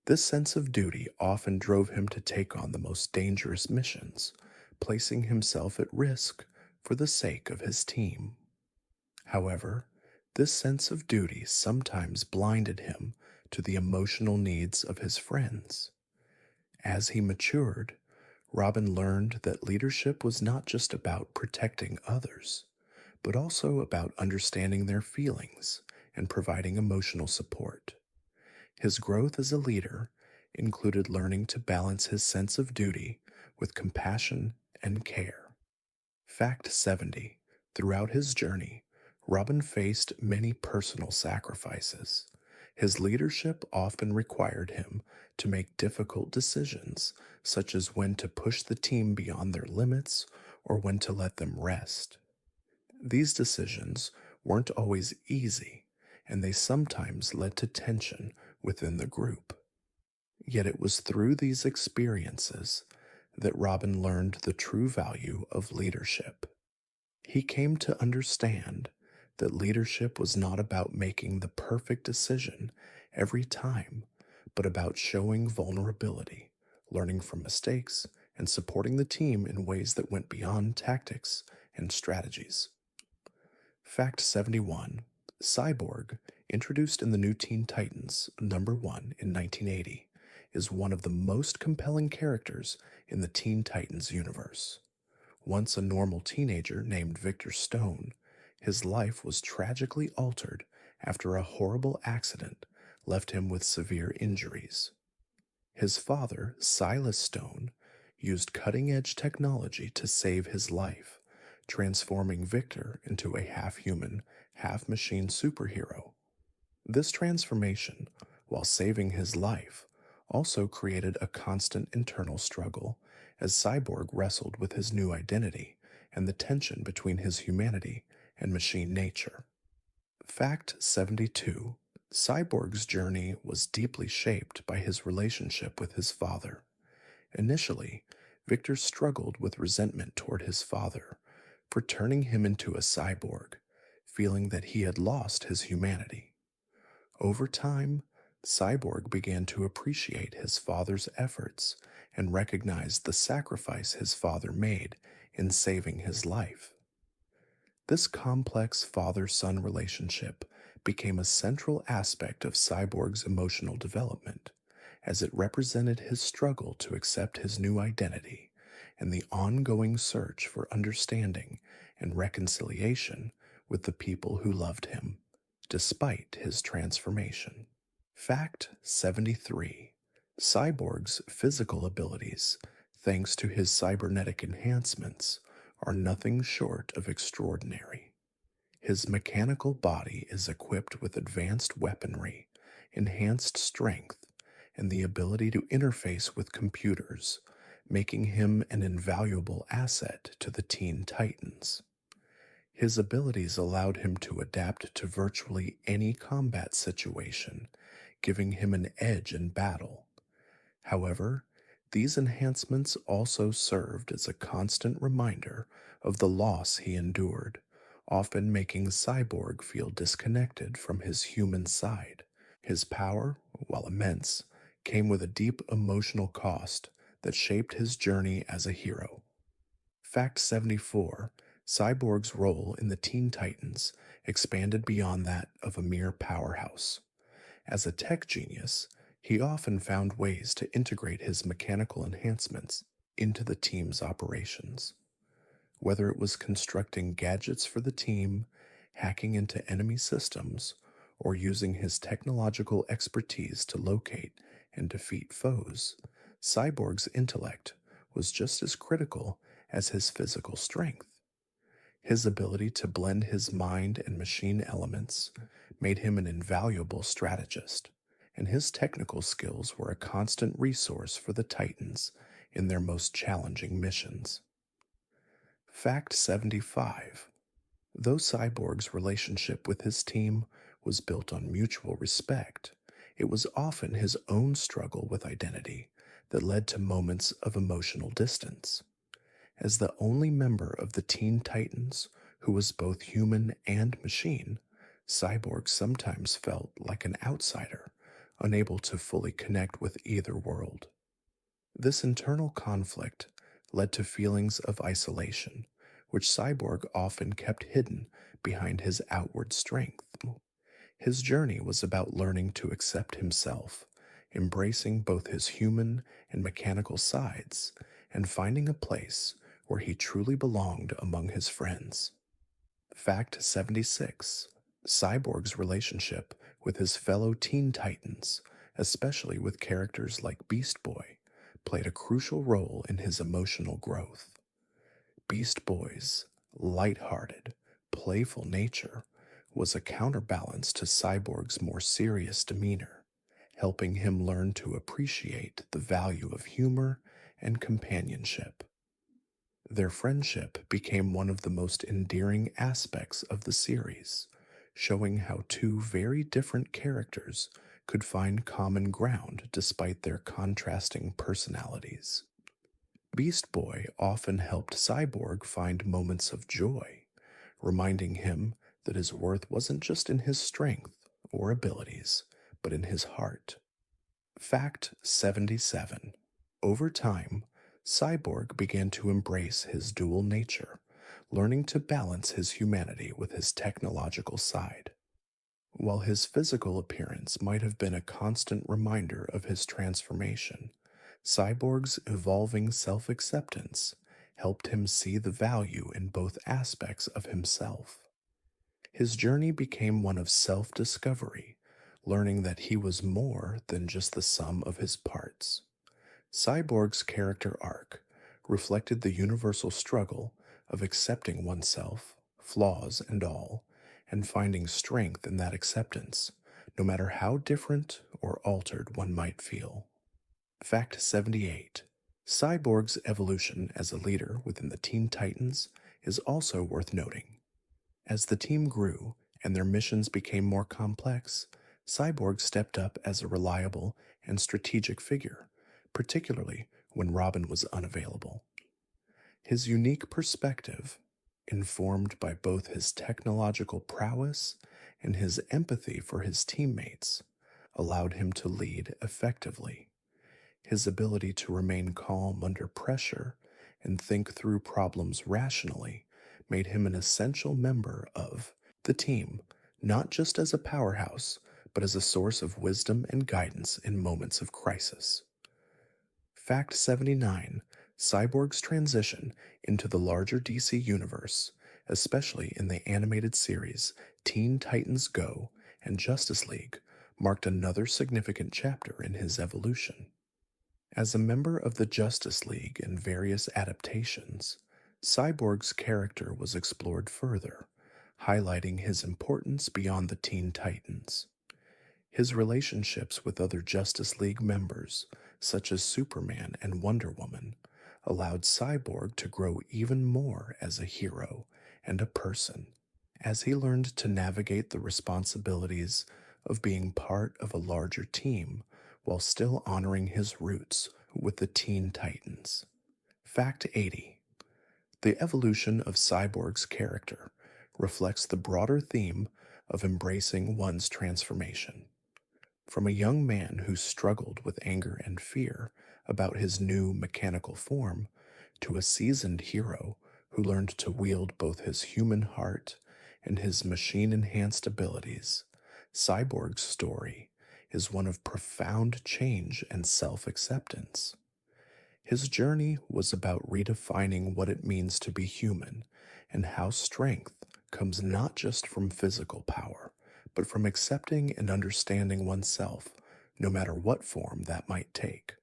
This sense of duty often drove him to take on the most dangerous missions, placing himself at risk for the sake of his team. However, this sense of duty sometimes blinded him to the emotional needs of his friends. As he matured, Robin learned that leadership was not just about protecting others, but also about understanding their feelings and providing emotional support. His growth as a leader included learning to balance his sense of duty with compassion and care. Fact 70. Throughout his journey, Robin faced many personal sacrifices. His leadership often required him to make difficult decisions, such as when to push the team beyond their limits or when to let them rest. These decisions weren't always easy, and they sometimes led to tension within the group. Yet it was through these experiences that Robin learned the true value of leadership. He came to understand that leadership was not about making the perfect decision every time, but about showing vulnerability, learning from mistakes, and supporting the team in ways that went beyond tactics and strategies. Fact 71. Cyborg, introduced in the new Teen Titans #1 in 1980, is one of the most compelling characters in the Teen Titans universe. Once a normal teenager named Victor Stone, his life was tragically altered after a horrible accident left him with severe injuries. His father, Silas Stone, used cutting edge technology to save his life, transforming Victor into a half human, half machine superhero. This transformation, while saving his life, also created a constant internal struggle as Cyborg wrestled with his new identity and the tension between his humanity and machine nature. Fact 72. Cyborg's journey was deeply shaped by his relationship with his father. Initially, Victor struggled with resentment toward his father for turning him into a cyborg, feeling that he had lost his humanity. Over time, Cyborg began to appreciate his father's efforts and recognized the sacrifice his father made in saving his life. This complex father son relationship became a central aspect of Cyborg's emotional development, as it represented his struggle to accept his new identity and the ongoing search for understanding and reconciliation with the people who loved him, despite his transformation. Fact 73. Cyborg's physical abilities, thanks to his cybernetic enhancements, are nothing short of extraordinary. His mechanical body is equipped with advanced weaponry, enhanced strength, and the ability to interface with computers, making him an invaluable asset to the Teen Titans. His abilities allowed him to adapt to virtually any combat situation, giving him an edge in battle. However, these enhancements also served as a constant reminder of the loss he endured, often making Cyborg feel disconnected from his human side. His power, while immense, came with a deep emotional cost that shaped his journey as a hero. Fact 74: Cyborg's role in the Teen Titans expanded beyond that of a mere powerhouse. As a tech genius, he often found ways to integrate his mechanical enhancements into the team's operations. Whether it was constructing gadgets for the team, hacking into enemy systems, or using his technological expertise to locate and defeat foes, Cyborg's intellect was just as critical as his physical strength. His ability to blend his mind and machine elements made him an invaluable strategist, and his technical skills were a constant resource for the Titans in their most challenging missions. Fact 75: though Cyborg's relationship with his team was built on mutual respect, it was often his own struggle with identity that led to moments of emotional distance. As the only member of the Teen Titans who was both human and machine, Cyborg sometimes felt like an outsider, unable to fully connect with either world. This internal conflict led to feelings of isolation, which Cyborg often kept hidden behind his outward strength. His journey was about learning to accept himself, embracing both his human and mechanical sides, and finding a place where he truly belonged among his friends. Fact 76: Cyborg's relationship with his fellow Teen Titans, especially with characters like Beast Boy, played a crucial role in his emotional growth. Beast Boy's light-hearted, playful nature was a counterbalance to Cyborg's more serious demeanor, helping him learn to appreciate the value of humor and companionship. Their friendship became one of the most endearing aspects of the series, showing how two very different characters could find common ground despite their contrasting personalities. Beast Boy often helped Cyborg find moments of joy, reminding him that his worth wasn't just in his strength or abilities, but in his heart. Fact 77: over time, Cyborg began to embrace his dual nature, learning to balance his humanity with his technological side. While his physical appearance might have been a constant reminder of his transformation, Cyborg's evolving self acceptance helped him see the value in both aspects of himself. His journey became one of self discovery, learning that he was more than just the sum of his parts. Cyborg's character arc reflected the universal struggle of accepting oneself, flaws and all, and finding strength in that acceptance, no matter how different or altered one might feel. Fact 78: Cyborg's evolution as a leader within the Teen Titans is also worth noting. As the team grew and their missions became more complex, Cyborg stepped up as a reliable and strategic figure, particularly when Robin was unavailable. His unique perspective, informed by both his technological prowess and his empathy for his teammates, allowed him to lead effectively. His ability to remain calm under pressure and think through problems rationally made him an essential member of the team, not just as a powerhouse, but as a source of wisdom and guidance in moments of crisis. Fact 79: Cyborg's transition into the larger DC universe, especially in the animated series Teen Titans Go and Justice League, marked another significant chapter in his evolution. As a member of the Justice League in various adaptations, Cyborg's character was explored further, highlighting his importance beyond the Teen Titans. His relationships with other Justice League members, such as Superman and Wonder Woman, allowed Cyborg to grow even more as a hero and a person, as he learned to navigate the responsibilities of being part of a larger team while still honoring his roots with the Teen Titans. Fact 80: the evolution of Cyborg's character reflects the broader theme of embracing one's transformation. From a young man who struggled with anger and fear about his new mechanical form, to a seasoned hero who learned to wield both his human heart and his machine enhanced abilities, Cyborg's story is one of profound change and self acceptance. His journey was about redefining what it means to be human and how strength comes not just from physical power, but from accepting and understanding oneself, no matter what form that might take.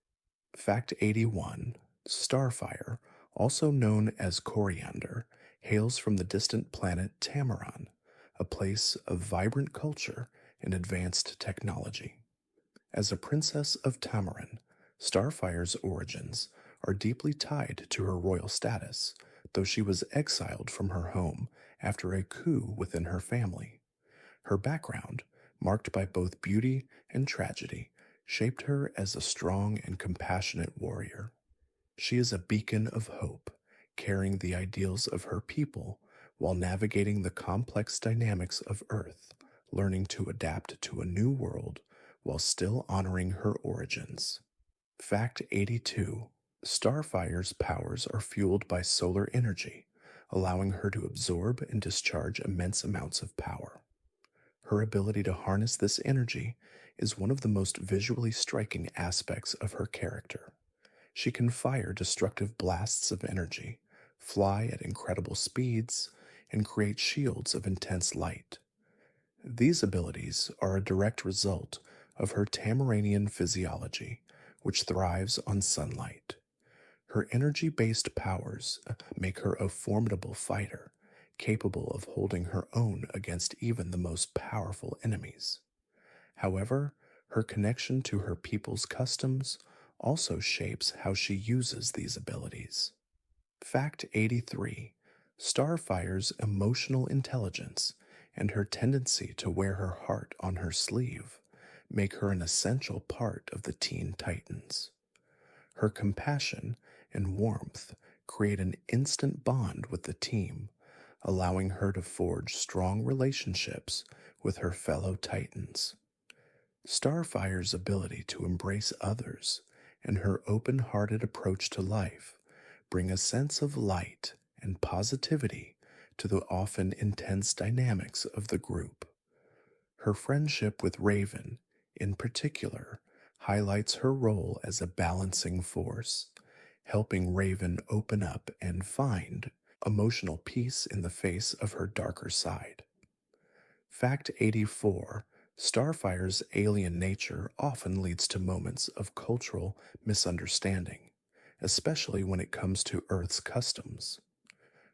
Fact 81: Starfire, also known as coriander, hails from the distant planet Tamaran, a place of vibrant culture and advanced technology. As a princess of Tamaran, Starfire's origins are deeply tied to her royal status, though she was exiled from her home after a coup within her family. Her background, marked by both beauty and tragedy, shaped her as a strong and compassionate warrior. She is a beacon of hope, carrying the ideals of her people while navigating the complex dynamics of Earth, learning to adapt to a new world while still honoring her origins. Fact 82: Starfire's powers are fueled by solar energy, allowing her to absorb and discharge immense amounts of power. Her ability to harness this energy is one of the most visually striking aspects of her character. She can fire destructive blasts of energy, fly at incredible speeds, and create shields of intense light. These abilities are a direct result of her Tamaranian physiology, which thrives on sunlight. Her energy based powers make her a formidable fighter, capable of holding her own against even the most powerful enemies. However, her connection to her people's customs also shapes how she uses these abilities. Fact 83: Starfire's emotional intelligence and her tendency to wear her heart on her sleeve make her an essential part of the Teen Titans. Her compassion and warmth create an instant bond with the team, allowing her to forge strong relationships with her fellow Titans. Starfire's ability to embrace others and her open hearted approach to life bring a sense of light and positivity to the often intense dynamics of the group. Her friendship with Raven, in particular, highlights her role as a balancing force, helping Raven open up and find emotional peace in the face of her darker side. Fact 84: Starfire's alien nature often leads to moments of cultural misunderstanding, especially when it comes to Earth's customs.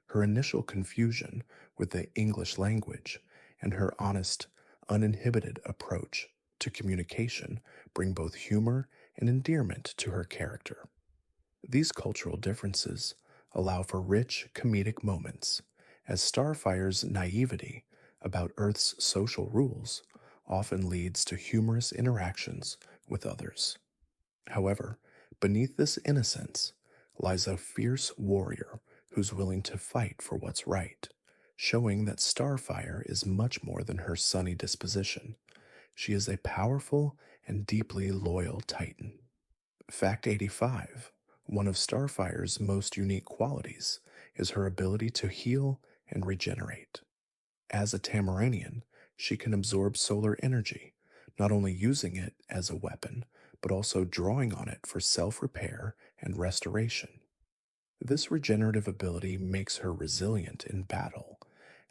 Her initial confusion with the English language and her honest, uninhibited approach to communication bring both humor and endearment to her character. These cultural differences allow for rich comedic moments, as Starfire's naivety about Earth's social rules often leads to humorous interactions with others. However, beneath this innocence lies a fierce warrior who's willing to fight for what's right, showing that Starfire is much more than her sunny disposition. She is a powerful and deeply loyal Titan. Fact 85: One of Starfire's most unique qualities is her ability to heal and regenerate. As a Tamaranian, she can absorb solar energy, not only using it as a weapon, but also drawing on it for self repair and restoration. This regenerative ability makes her resilient in battle,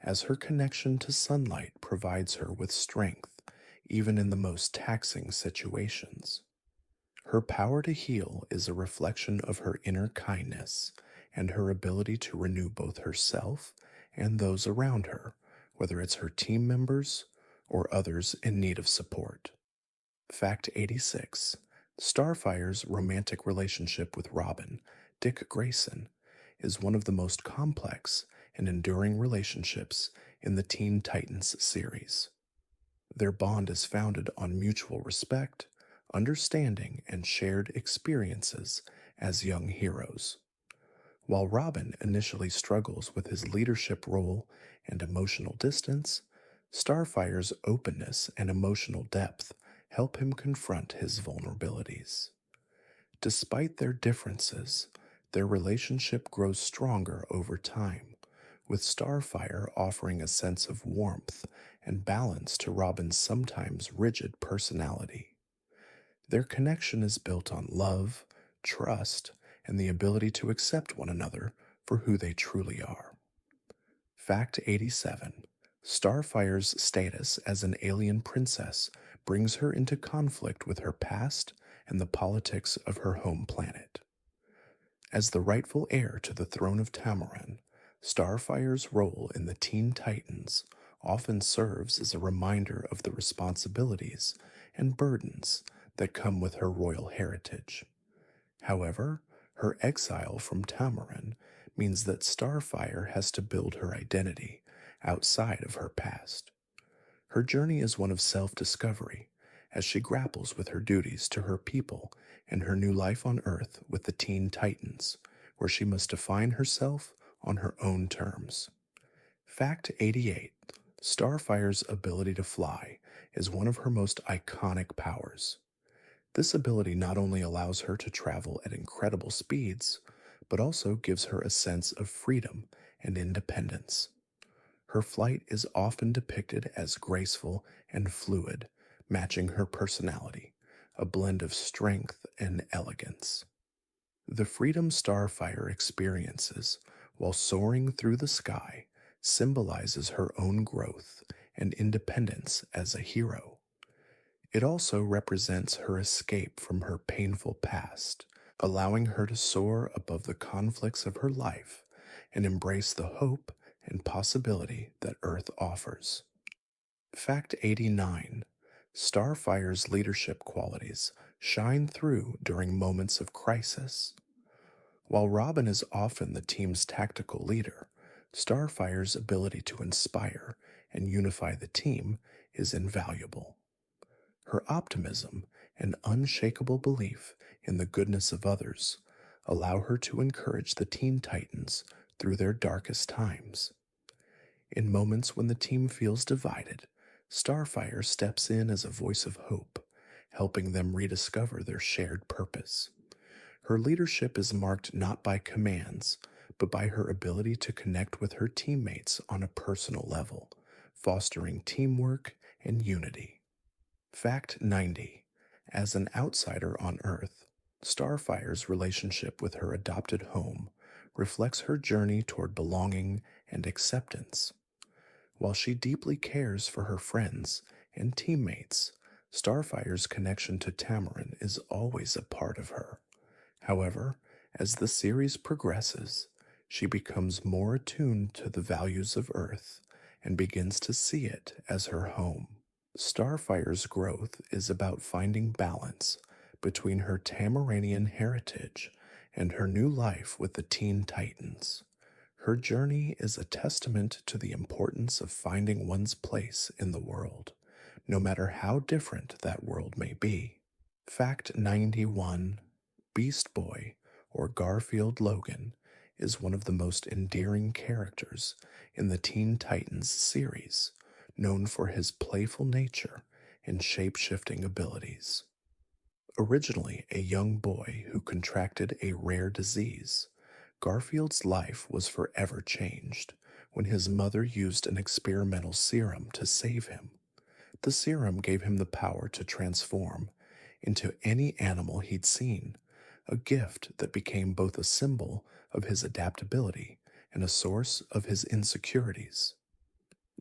as her connection to sunlight provides her with strength even in the most taxing situations. Her power to heal is a reflection of her inner kindness and her ability to renew both herself and those around her, whether it's her team members or others in need of support. Fact 86: Starfire's romantic relationship with Robin, Dick Grayson, is one of the most complex and enduring relationships in the Teen Titans series. Their bond is founded on mutual respect, understanding, and shared experiences as young heroes. While Robin initially struggles with his leadership role and emotional distance, Starfire's openness and emotional depth help him confront his vulnerabilities. Despite their differences, their relationship grows stronger over time, with Starfire offering a sense of warmth and balance to Robin's sometimes rigid personality. Their connection is built on love, trust, and the ability to accept one another for who they truly are. Fact 87. Starfire's status as an alien princess brings her into conflict with her past and the politics of her home planet. As the rightful heir to the throne of Tamaran, Starfire's role in the Teen Titans often serves as a reminder of the responsibilities and burdens that come with her royal heritage. However, her exile from Tamaran means that Starfire has to build her identity outside of her past. Her journey is one of self discovery as she grapples with her duties to her people and her new life on Earth with the Teen Titans, where she must define herself on her own terms. Fact 88. Starfire's ability to fly is one of her most iconic powers. This ability not only allows her to travel at incredible speeds, but also gives her a sense of freedom and independence. Her flight is often depicted as graceful and fluid, matching her personality, a blend of strength and elegance. The freedom Starfire experiences while soaring through the sky symbolizes her own growth and independence as a hero. It also represents her escape from her painful past, allowing her to soar above the conflicts of her life and embrace the hope and possibility that Earth offers. Fact 89. Starfire's leadership qualities shine through during moments of crisis. While Robin is often the team's tactical leader, Starfire's ability to inspire and unify the team is invaluable. Her optimism and unshakable belief in the goodness of others allow her to encourage the Teen Titans through their darkest times. In moments when the team feels divided, Starfire steps in as a voice of hope, helping them rediscover their shared purpose. Her leadership is marked not by commands, but by her ability to connect with her teammates on a personal level, fostering teamwork and unity. Fact 90. As an outsider on Earth, Starfire's relationship with her adopted home reflects her journey toward belonging and acceptance. While she deeply cares for her friends and teammates, Starfire's connection to Tamarin is always a part of her. However, as the series progresses, she becomes more attuned to the values of Earth and begins to see it as her home. Starfire's growth is about finding balance between her Tamaranian heritage and her new life with the Teen Titans. Her journey is a testament to the importance of finding one's place in the world, no matter how different that world may be. Fact 91. Beast Boy, or Garfield Logan, is one of the most endearing characters in the Teen Titans series, known for his playful nature and shape-shifting abilities. Originally a young boy who contracted a rare disease, Garfield's life was forever changed when his mother used an experimental serum to save him. The serum gave him the power to transform into any animal he'd seen, a gift that became both a symbol of his adaptability and a source of his insecurities.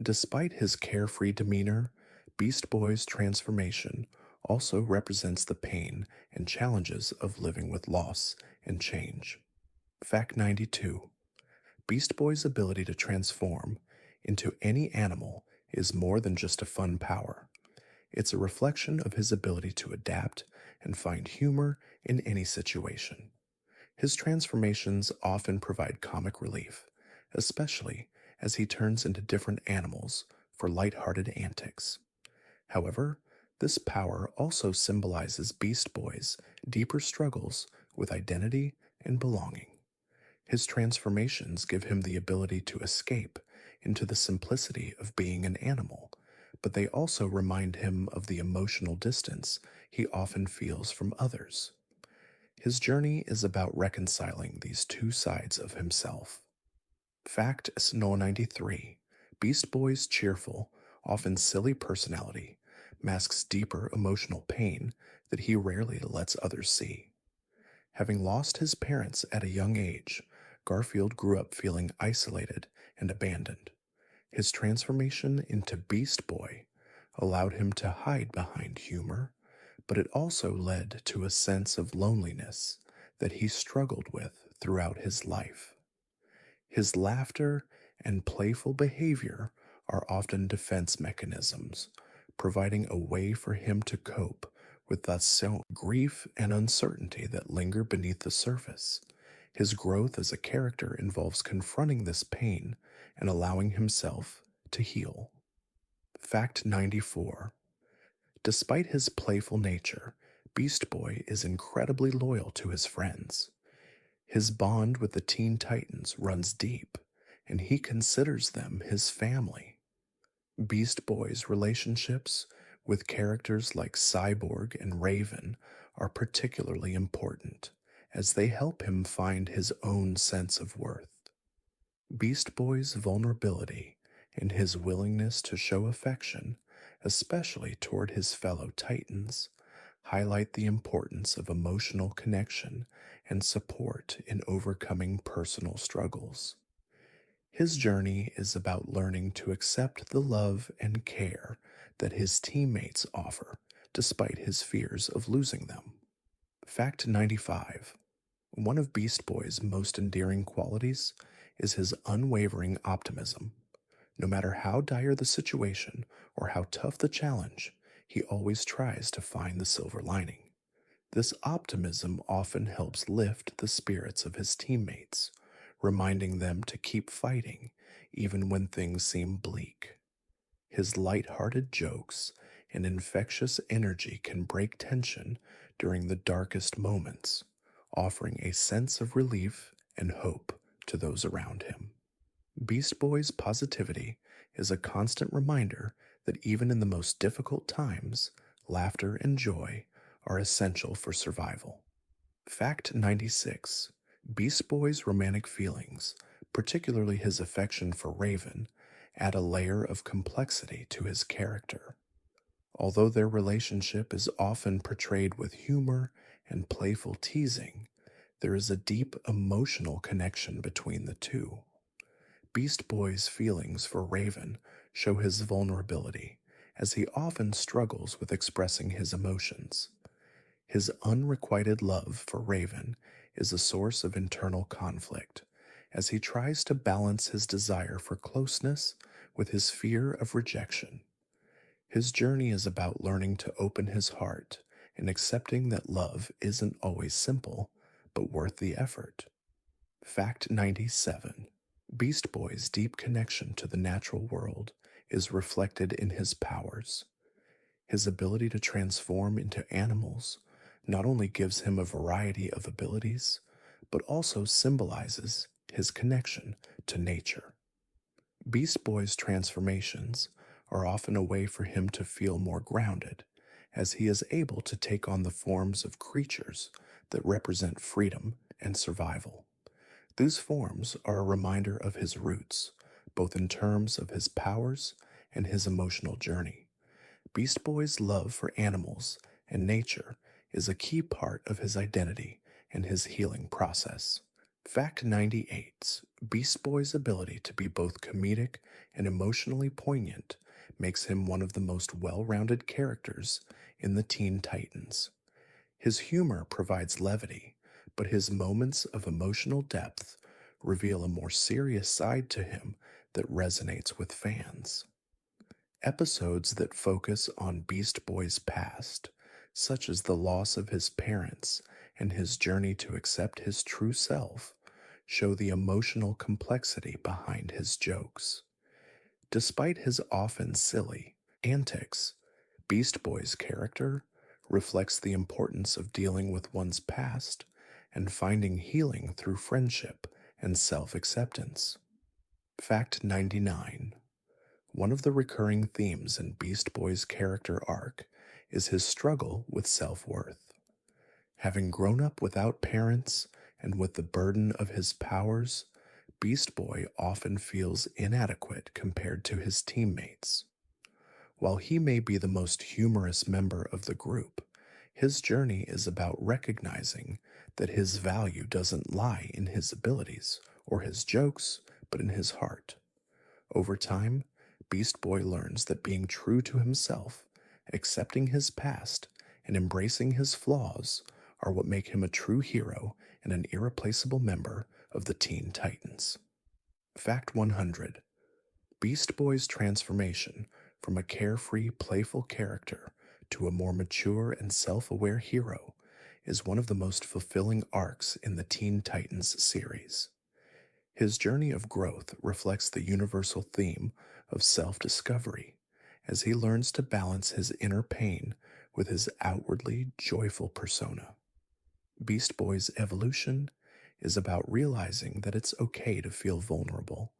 Despite his carefree demeanor, Beast Boy's transformation also represents the pain and challenges of living with loss and change. Fact 92. Beast Boy's ability to transform into any animal is more than just a fun power. It's a reflection of his ability to adapt and find humor in any situation. His transformations often provide comic relief, especially as he turns into different animals for lighthearted antics. However, this power also symbolizes Beast Boy's deeper struggles with identity and belonging. His transformations give him the ability to escape into the simplicity of being an animal, but they also remind him of the emotional distance he often feels from others. His journey is about reconciling these two sides of himself. Fact No 93: Beast Boy's cheerful, often silly personality masks deeper emotional pain that he rarely lets others see. Having lost his parents at a young age, Garfield grew up feeling isolated and abandoned. His transformation into Beast Boy allowed him to hide behind humor, but it also led to a sense of loneliness that he struggled with throughout his life. His laughter and playful behavior are often defense mechanisms, providing a way for him to cope with the grief and uncertainty that linger beneath the surface. His growth as a character involves confronting this pain and allowing himself to heal. Fact 94: Despite his playful nature, Beast Boy is incredibly loyal to his friends. His bond with the Teen Titans runs deep, and he considers them his family. Beast Boy's relationships with characters like Cyborg and Raven are particularly important, as they help him find his own sense of worth. Beast Boy's vulnerability and his willingness to show affection, especially toward his fellow Titans, highlight the importance of emotional connection and support in overcoming personal struggles. His journey is about learning to accept the love and care that his teammates offer, despite his fears of losing them. Fact 95: One of Beast Boy's most endearing qualities is his unwavering optimism. No matter how dire the situation or how tough the challenge, he always tries to find the silver lining. This optimism often helps lift the spirits of his teammates, reminding them to keep fighting even when things seem bleak. His light-hearted jokes and infectious energy can break tension during the darkest moments, offering a sense of relief and hope to those around him. Beast Boy's positivity is a constant reminder that even in the most difficult times, laughter and joy are essential for survival. Fact 96: Beast Boy's romantic feelings, particularly his affection for Raven, add a layer of complexity to his character. Although their relationship is often portrayed with humor and playful teasing, there is a deep emotional connection between the two. Beast Boy's feelings for Raven show his vulnerability, as he often struggles with expressing his emotions. His unrequited love for Raven is a source of internal conflict, as he tries to balance his desire for closeness with his fear of rejection. His journey is about learning to open his heart and accepting that love isn't always simple, but worth the effort. Fact 97: Beast Boy's deep connection to the natural world is reflected in his powers. His ability to transform into animals not only gives him a variety of abilities, but also symbolizes his connection to nature. Beast Boy's transformations are often a way for him to feel more grounded, as he is able to take on the forms of creatures that represent freedom and survival. These forms are a reminder of his roots, both in terms of his powers and his emotional journey. Beast Boy's love for animals and nature is a key part of his identity and his healing process. Fact 98: Beast Boy's ability to be both comedic and emotionally poignant makes him one of the most well-rounded characters in the Teen Titans. His humor provides levity, but his moments of emotional depth reveal a more serious side to him that resonates with fans. Episodes that focus on Beast Boy's past, such as the loss of his parents and his journey to accept his true self, show the emotional complexity behind his jokes. Despite his often silly antics, Beast Boy's character reflects the importance of dealing with one's past and finding healing through friendship and self acceptance. Fact 99. One of the recurring themes in Beast Boy's character arc is his struggle with self worth. Having grown up without parents and with the burden of his powers, Beast Boy often feels inadequate compared to his teammates. While he may be the most humorous member of the group, his journey is about recognizing that his value doesn't lie in his abilities or his jokes, but in his heart. Over time, Beast Boy learns that being true to himself, accepting his past, and embracing his flaws are what make him a true hero and an irreplaceable member of the Teen Titans. Fact 100. Beast Boy's transformation from a carefree, playful character to a more mature and self aware hero is one of the most fulfilling arcs in the Teen Titans series. His journey of growth reflects the universal theme of self discovery as he learns to balance his inner pain with his outwardly joyful persona. Beast Boy's evolution is about realizing that it's okay to feel vulnerable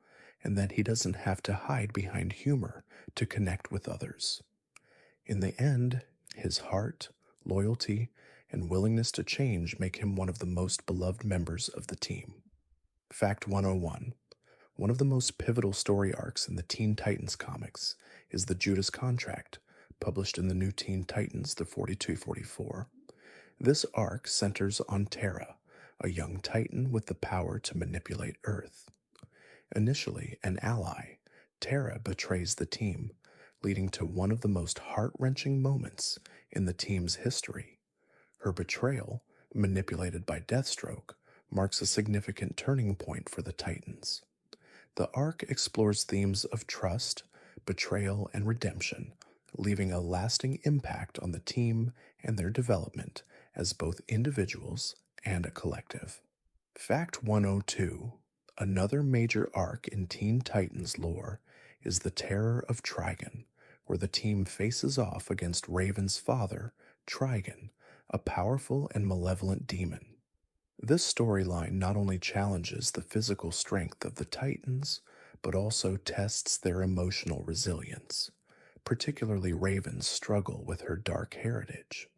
and that he doesn't have to hide behind humor to connect with others. In the end, his heart, loyalty, and willingness to change make him one of the most beloved members of the team. Fact 101. One of the most pivotal story arcs in the Teen Titans comics is the Judas Contract, published in the New Teen Titans, the 4244. This arc centers on Terra, a young Titan with the power to manipulate Earth. Initially an ally, Terra betrays the team, leading to one of the most heart-wrenching moments in the team's history. Her betrayal, manipulated by Deathstroke, marks a significant turning point for the Titans. The arc explores themes of trust, betrayal, and redemption, leaving a lasting impact on the team and their development as both individuals and a collective. Fact 102. Another major arc in Teen Titans lore is the Terror of Trigon, where the team faces off against Raven's father, Trigon, a powerful and malevolent demon. This storyline not only challenges the physical strength of the Titans, but also tests their emotional resilience, particularly Raven's struggle with her dark heritage.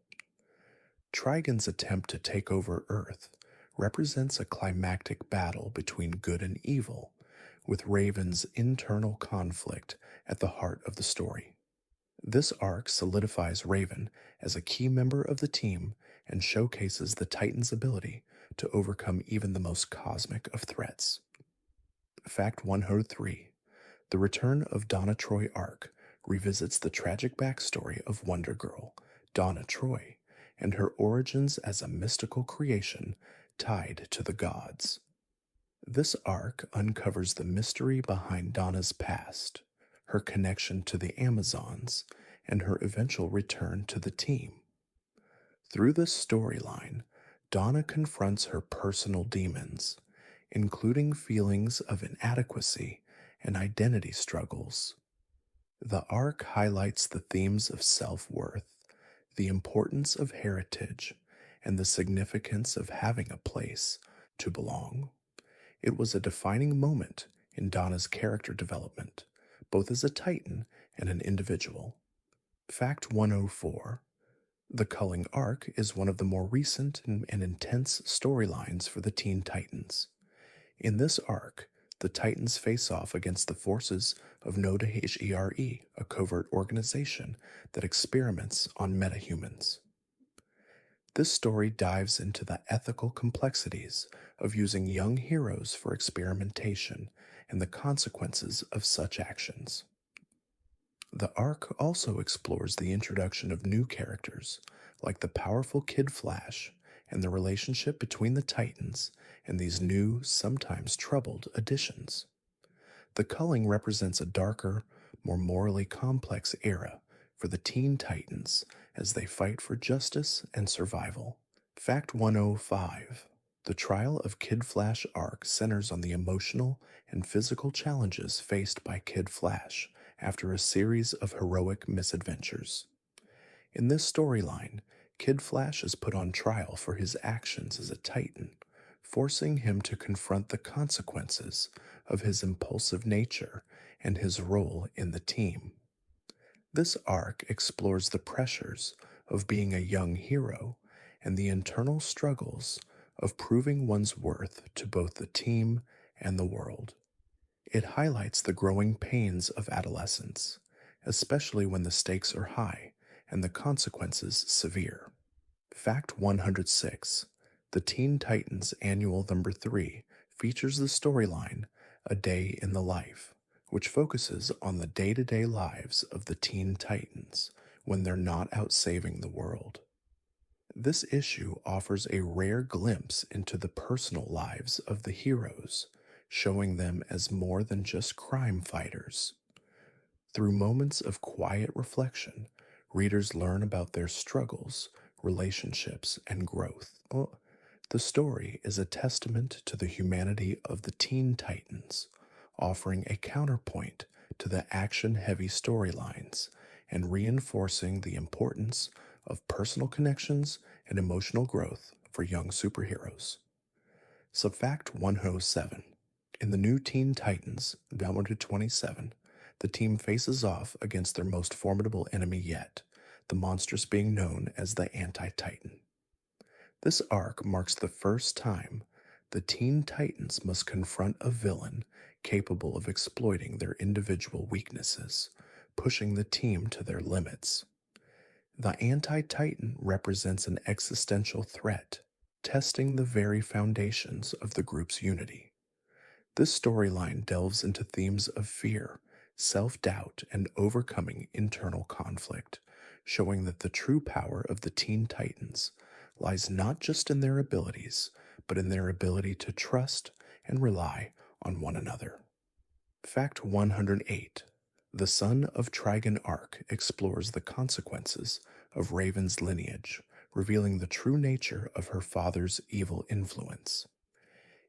Trigon's attempt to take over Earth represents a climactic battle between good and evil, with Raven's internal conflict at the heart of the story. This arc solidifies Raven as a key member of the team and showcases the Titans' ability to overcome even the most cosmic of threats. Fact 103. The Return of Donna Troy arc revisits the tragic backstory of Wonder Girl, Donna Troy, and her origins as a mystical creation tied to the gods. This arc uncovers the mystery behind Donna's past, her connection to the Amazons, and her eventual return to the team. Through this storyline, Donna confronts her personal demons, including feelings of inadequacy and identity struggles. The arc highlights the themes of self-worth, the importance of heritage, and the significance of having a place to belong. It was a defining moment in Donna's character development, both as a Titan and an individual. Fact 104. The Culling arc is one of the more recent and intense storylines for the Teen Titans. In this arc, the Titans face off against the forces of Noda Hre, a covert organization that experiments on metahumans. This story dives into the ethical complexities of using young heroes for experimentation and the consequences of such actions. The arc also explores the introduction of new characters, like the powerful Kid Flash, and the relationship between the Titans and these new, sometimes troubled additions. The Culling represents a darker, more morally complex era for the Teen Titans as they fight for justice and survival. Fact 105. The Trial of Kid Flash arc centers on the emotional and physical challenges faced by Kid Flash after a series of heroic misadventures. In this storyline, Kid Flash is put on trial for his actions as a Titan, forcing him to confront the consequences of his impulsive nature and his role in the team. This arc explores the pressures of being a young hero and the internal struggles of proving one's worth to both the team and the world. It highlights the growing pains of adolescence, especially when the stakes are high and the consequences severe. Fact 106: The Teen Titans Annual Number 3 features the storyline A Day in the Life, which focuses on the day to day lives of the Teen Titans when they're not out saving the world. This issue offers a rare glimpse into the personal lives of the heroes, showing them as more than just crime fighters. Through moments of quiet reflection, readers learn about their struggles, relationships, and growth. The story is a testament to the humanity of the Teen Titans, offering a counterpoint to the action heavy storylines and reinforcing the importance of personal connections and emotional growth for young superheroes. Subfact 107: In the new Teen Titans, number 27, the team faces off against their most formidable enemy yet, the monstrous being known as the Anti-Titan. This arc marks the first time the Teen Titans must confront a villain capable of exploiting their individual weaknesses, pushing the team to their limits. The Anti-Titan represents an existential threat, testing the very foundations of the group's unity. This storyline delves into themes of fear, self-doubt, and overcoming internal conflict, showing that the true power of the Teen Titans lies not just in their abilities, but in their ability to trust and rely on one another. Fact 108: The Son of Trigon arc explores the consequences of Raven's lineage, revealing the true nature of her father's evil influence.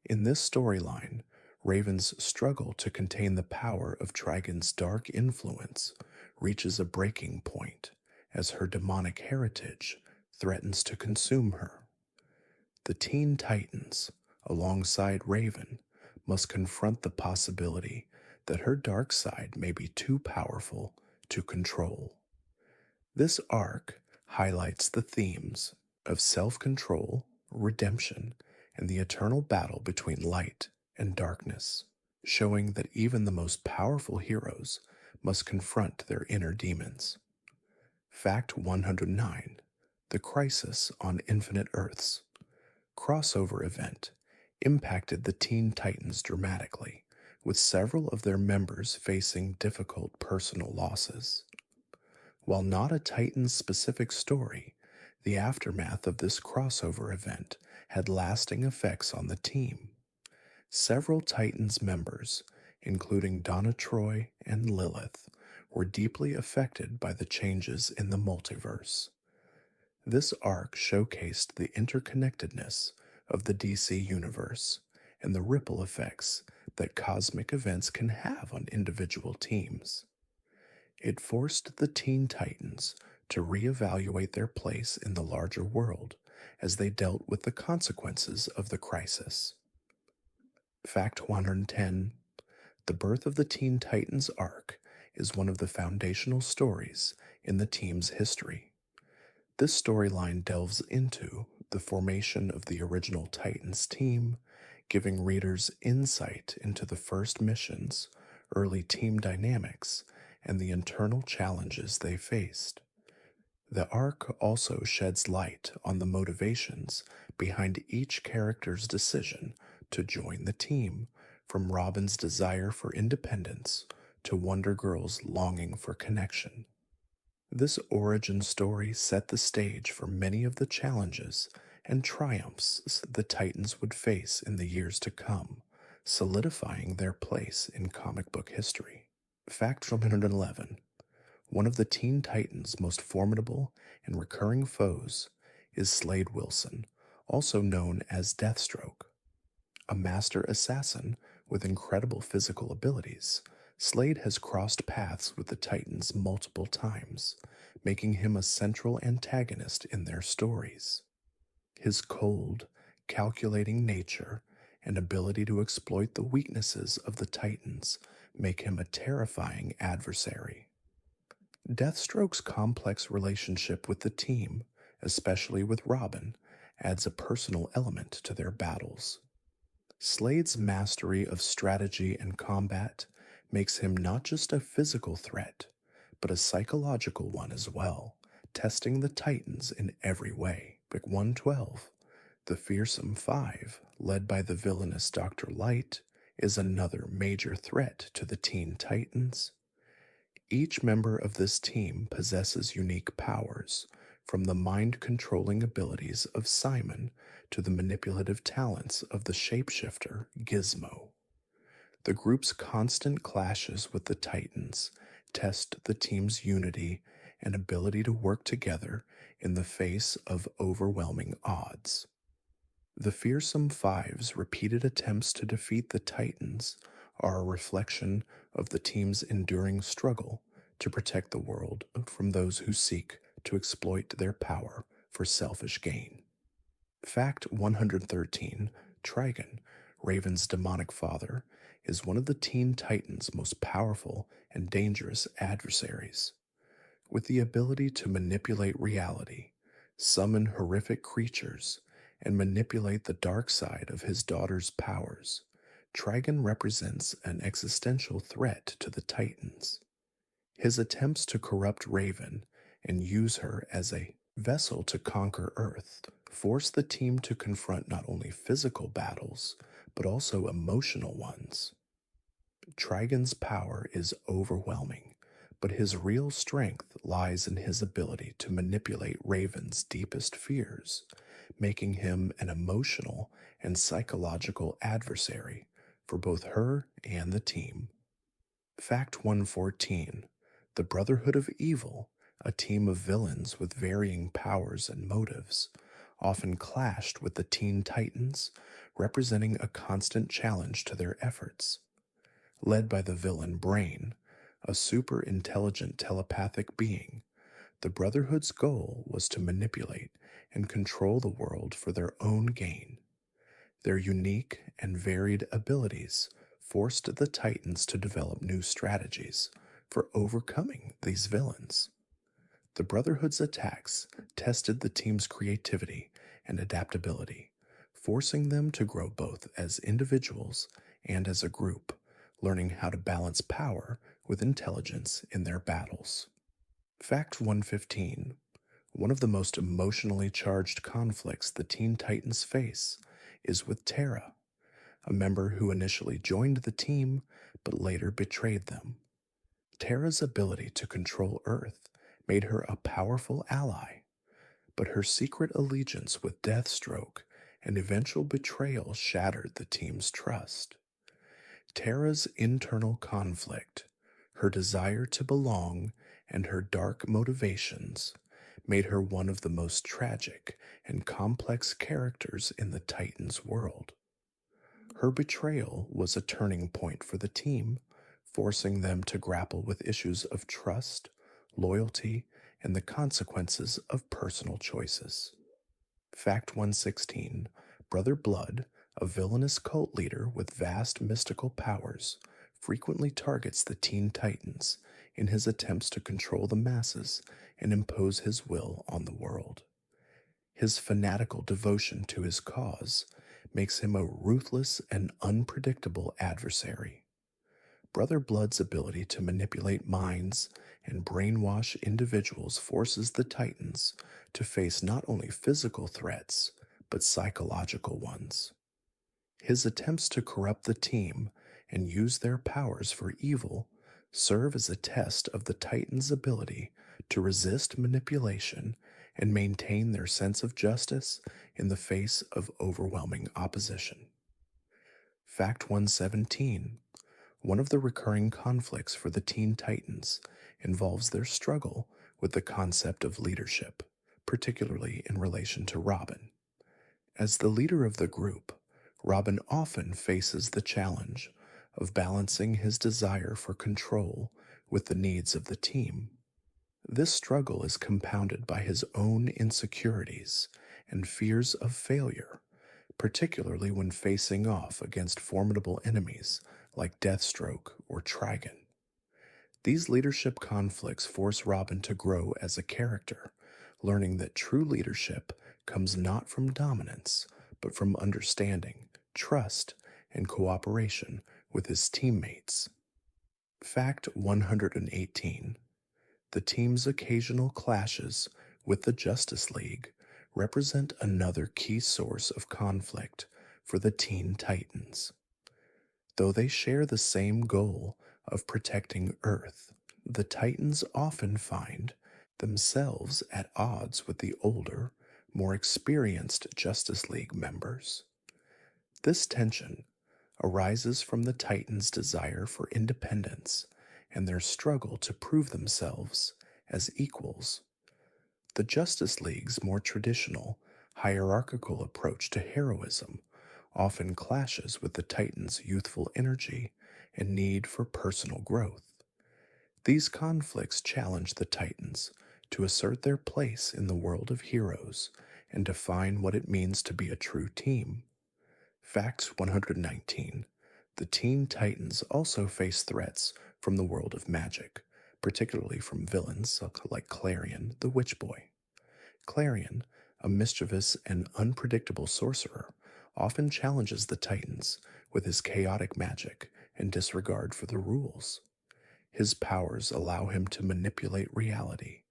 In this storyline, Raven's struggle to contain the power of Trigon's dark influence reaches a breaking point as her demonic heritage threatens to consume her. The Teen Titans, alongside Raven, must confront the possibility that her dark side may be too powerful to control. This arc highlights the themes of self-control, redemption, and the eternal battle between light and darkness, showing that even the most powerful heroes must confront their inner demons. Fact 109: The Crisis on Infinite Earths crossover event impacted the Teen Titans dramatically, with several of their members facing difficult personal losses. While not a Titans-specific story, the aftermath of this crossover event had lasting effects on the team. Several Titans members, including Donna Troy and Lilith, were deeply affected by the changes in the multiverse. This arc showcased the interconnectedness of the DC universe and the ripple effects that cosmic events can have on individual teams. It forced the Teen Titans to reevaluate their place in the larger world as they dealt with the consequences of the crisis. Fact 110: The birth of the Teen Titans arc is one of the foundational stories in the team's history. This storyline delves into the formation of the original Titans team, giving readers insight into the first missions, early team dynamics, and the internal challenges they faced. The arc also sheds light on the motivations behind each character's decision to join the team, from Robin's desire for independence to Wonder Girl's longing for connection. This origin story set the stage for many of the challenges and triumphs the Titans would face in the years to come, solidifying their place in comic book history. Fact 111: One of the Teen Titans' most formidable and recurring foes is Slade Wilson, also known as Deathstroke. A master assassin with incredible physical abilities, Slade has crossed paths with the Titans multiple times, making him a central antagonist in their stories. His cold, calculating nature, and ability to exploit the weaknesses of the Titans make him a terrifying adversary. Deathstroke's complex relationship with the team, especially with Robin, adds a personal element to their battles. Slade's mastery of strategy and combat makes him not just a physical threat, but a psychological one as well, testing the Titans in every way. Book 112, the Fearsome Five, led by the villainous Dr. Light, is another major threat to the Teen Titans. Each member of this team possesses unique powers, from the mind-controlling abilities of Simon to the manipulative talents of the shapeshifter Gizmo. The group's constant clashes with the Titans test the team's unity and ability to work together in the face of overwhelming odds. The Fearsome Five's repeated attempts to defeat the Titans are a reflection of the team's enduring struggle to protect the world from those who seek to exploit their power for selfish gain. Fact 113, Trigon, Raven's demonic father, is one of the Teen Titans' most powerful and dangerous adversaries. With the ability to manipulate reality, summon horrific creatures, and manipulate the dark side of his daughter's powers, Trigon represents an existential threat to the Titans. His attempts to corrupt Raven and use her as a vessel to conquer Earth force the team to confront not only physical battles, but also emotional ones. Trigon's power is overwhelming, but his real strength lies in his ability to manipulate Raven's deepest fears, making him an emotional and psychological adversary for both her and the team. Fact 114, the Brotherhood of Evil, a team of villains with varying powers and motives, often clashed with the Teen Titans, representing a constant challenge to their efforts. Led by the villain Brain, a super intelligent telepathic being, the Brotherhood's goal was to manipulate and control the world for their own gain. Their unique and varied abilities forced the Titans to develop new strategies for overcoming these villains. The Brotherhood's attacks tested the team's creativity and adaptability, forcing them to grow both as individuals and as a group, learning how to balance power with intelligence in their battles. Fact 115. One of the most emotionally charged conflicts the Teen Titans face is with Terra, a member who initially joined the team but later betrayed them. Terra's ability to control Earth made her a powerful ally, but her secret allegiance with Deathstroke and eventual betrayal shattered the team's trust. Terra's internal conflict, her desire to belong, and her dark motivations made her one of the most tragic and complex characters in the Titans world. Her betrayal was a turning point for the team, forcing them to grapple with issues of trust, loyalty, and the consequences of personal choices. Fact 116. Brother Blood, a villainous cult leader with vast mystical powers, frequently targets the Teen Titans in his attempts to control the masses and impose his will on the world. His fanatical devotion to his cause makes him a ruthless and unpredictable adversary. Brother Blood's ability to manipulate minds and brainwash individuals forces the Titans to face not only physical threats, but psychological ones. His attempts to corrupt the team and use their powers for evil serve as a test of the Titans' ability to resist manipulation and maintain their sense of justice in the face of overwhelming opposition. Fact 117. One of the recurring conflicts for the Teen Titans involves their struggle with the concept of leadership, particularly in relation to Robin. As the leader of the group, Robin often faces the challenge of balancing his desire for control with the needs of the team. This struggle is compounded by his own insecurities and fears of failure, particularly when facing off against formidable enemies like Deathstroke or Trigon. These leadership conflicts force Robin to grow as a character, learning that true leadership comes not from dominance, but from understanding, trust, and cooperation with his teammates. Fact 118: the team's occasional clashes with the Justice League represent another key source of conflict for the Teen Titans. Though they share the same goal of protecting Earth, the Titans often find themselves at odds with the older, more experienced Justice League members. This tension arises from the Titans' desire for independence and their struggle to prove themselves as equals. The Justice League's more traditional, hierarchical approach to heroism often clashes with the Titans' youthful energy and need for personal growth. These conflicts challenge the Titans to assert their place in the world of heroes and define what it means to be a true team. Facts 119: the Teen Titans also face threats from the world of magic, particularly from villains like Clarion, the Witch Boy. Clarion, a mischievous and unpredictable sorcerer, often challenges the Titans with his chaotic magic and disregard for the rules. His powers allow him to manipulate reality,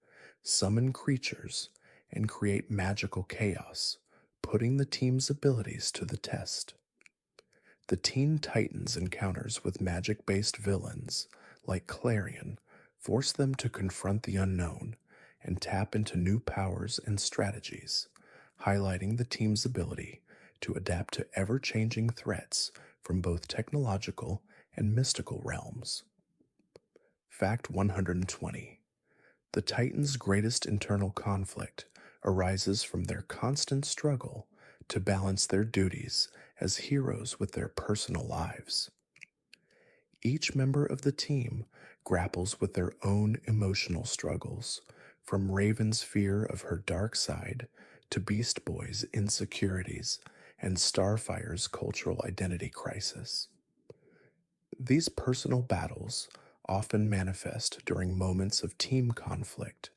summon creatures, and create magical chaos, putting the team's abilities to the test. The Teen Titans' encounters with magic based villains like Clarion force them to confront the unknown and tap into new powers and strategies, highlighting the team's ability to adapt to ever changing threats from both technological and mystical realms. Fact 120: the Titans' greatest internal conflict arises from their constant struggle to balance their duties as heroes with their personal lives. Each member of the team grapples with their own emotional struggles, from Raven's fear of her dark side to Beast Boy's insecurities and Starfire's cultural identity crisis. These personal battles often manifest during moments of team conflict,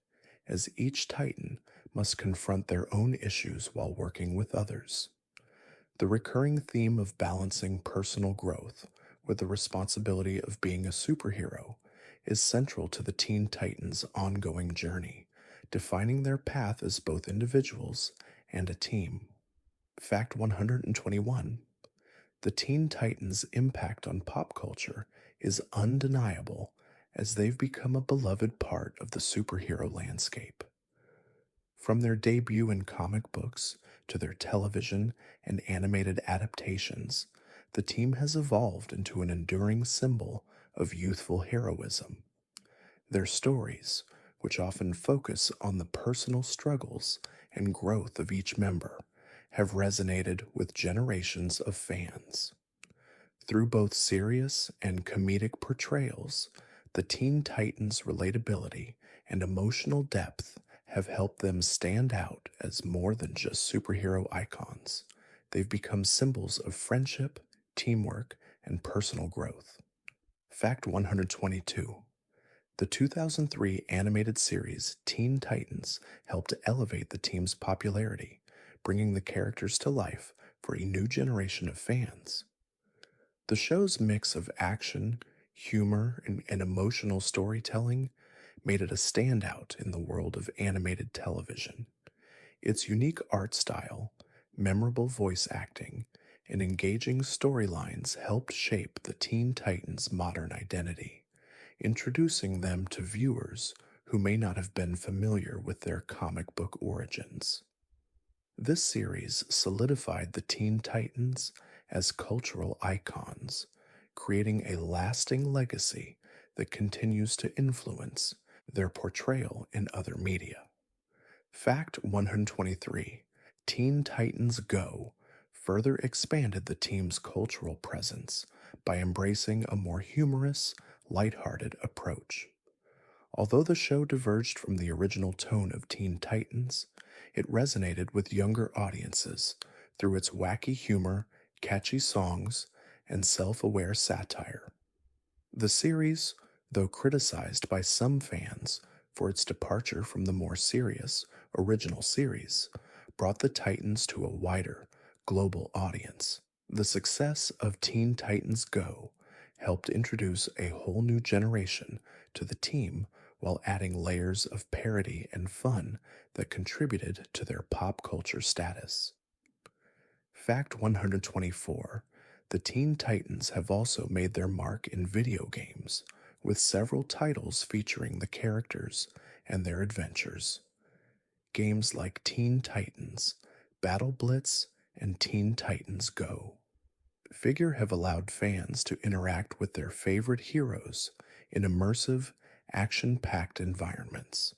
as each Titan must confront their own issues while working with others. The recurring theme of balancing personal growth with the responsibility of being a superhero is central to the Teen Titans' ongoing journey, defining their path as both individuals and a team. Fact 121: the Teen Titans' impact on pop culture is undeniable, as they've become a beloved part of the superhero landscape. From their debut in comic books to their television and animated adaptations, the team has evolved into an enduring symbol of youthful heroism. Their stories, which often focus on the personal struggles and growth of each member, have resonated with generations of fans. Through both serious and comedic portrayals, the Teen Titans' relatability and emotional depth have helped them stand out as more than just superhero icons. They've become symbols of friendship, teamwork, and personal growth. Fact 122: the 2003 animated series Teen Titans helped elevate the team's popularity, bringing the characters to life for a new generation of fans. The show's mix of action, humor, and emotional storytelling made it a standout in the world of animated television. Its unique art style, memorable voice acting, and engaging storylines helped shape the Teen Titans' modern identity, introducing them to viewers who may not have been familiar with their comic book origins. This series solidified the Teen Titans as cultural icons, creating a lasting legacy that continues to influence their portrayal in other media. Fact 123: Teen Titans Go further expanded the team's cultural presence by embracing a more humorous, lighthearted approach. Although the show diverged from the original tone of Teen Titans, it resonated with younger audiences through its wacky humor, catchy songs, and self aware satire. The series, though criticized by some fans for its departure from the more serious original series, brought the Titans to a wider, global audience. The success of Teen Titans Go helped introduce a whole new generation to the team while adding layers of parody and fun that contributed to their pop culture status. Fact 124: the Teen Titans have also made their mark in video games, with several titles featuring the characters and their adventures. Games like Teen Titans, Battle Blitz, and Teen Titans Go figure have allowed fans to interact with their favorite heroes in immersive, action packed environments.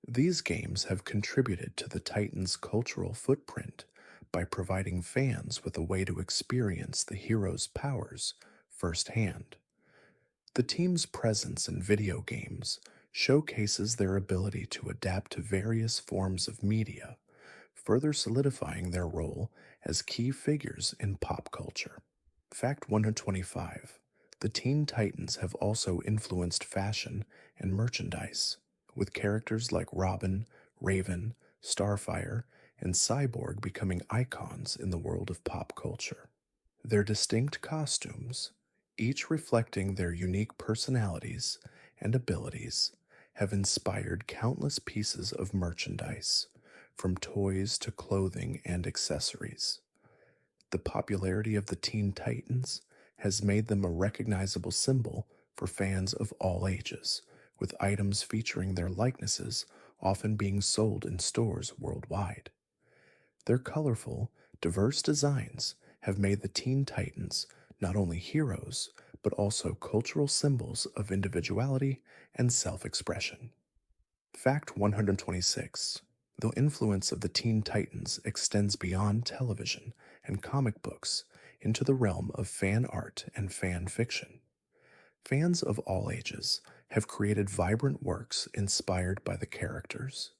These games have contributed to the Titans' cultural footprint by providing fans with a way to experience the heroes' powers firsthand. The team's presence in video games showcases their ability to adapt to various forms of media, further solidifying their role as key figures in pop culture. Fact 125: the Teen Titans have also influenced fashion and merchandise, with characters like Robin, Raven, Starfire, and Cyborg becoming icons in the world of pop culture. Their distinct costumes, each reflecting their unique personalities and abilities, have inspired countless pieces of merchandise, from toys to clothing and accessories. The popularity of the Teen Titans has made them a recognizable symbol for fans of all ages, with items featuring their likenesses often being sold in stores worldwide. Their colorful, diverse designs have made the Teen Titans not only heroes, but also cultural symbols of individuality and self expression. Fact 126: the influence of the Teen Titans extends beyond television and comic books into the realm of fan art and fan fiction. Fans of all ages have created vibrant works inspired by the characters,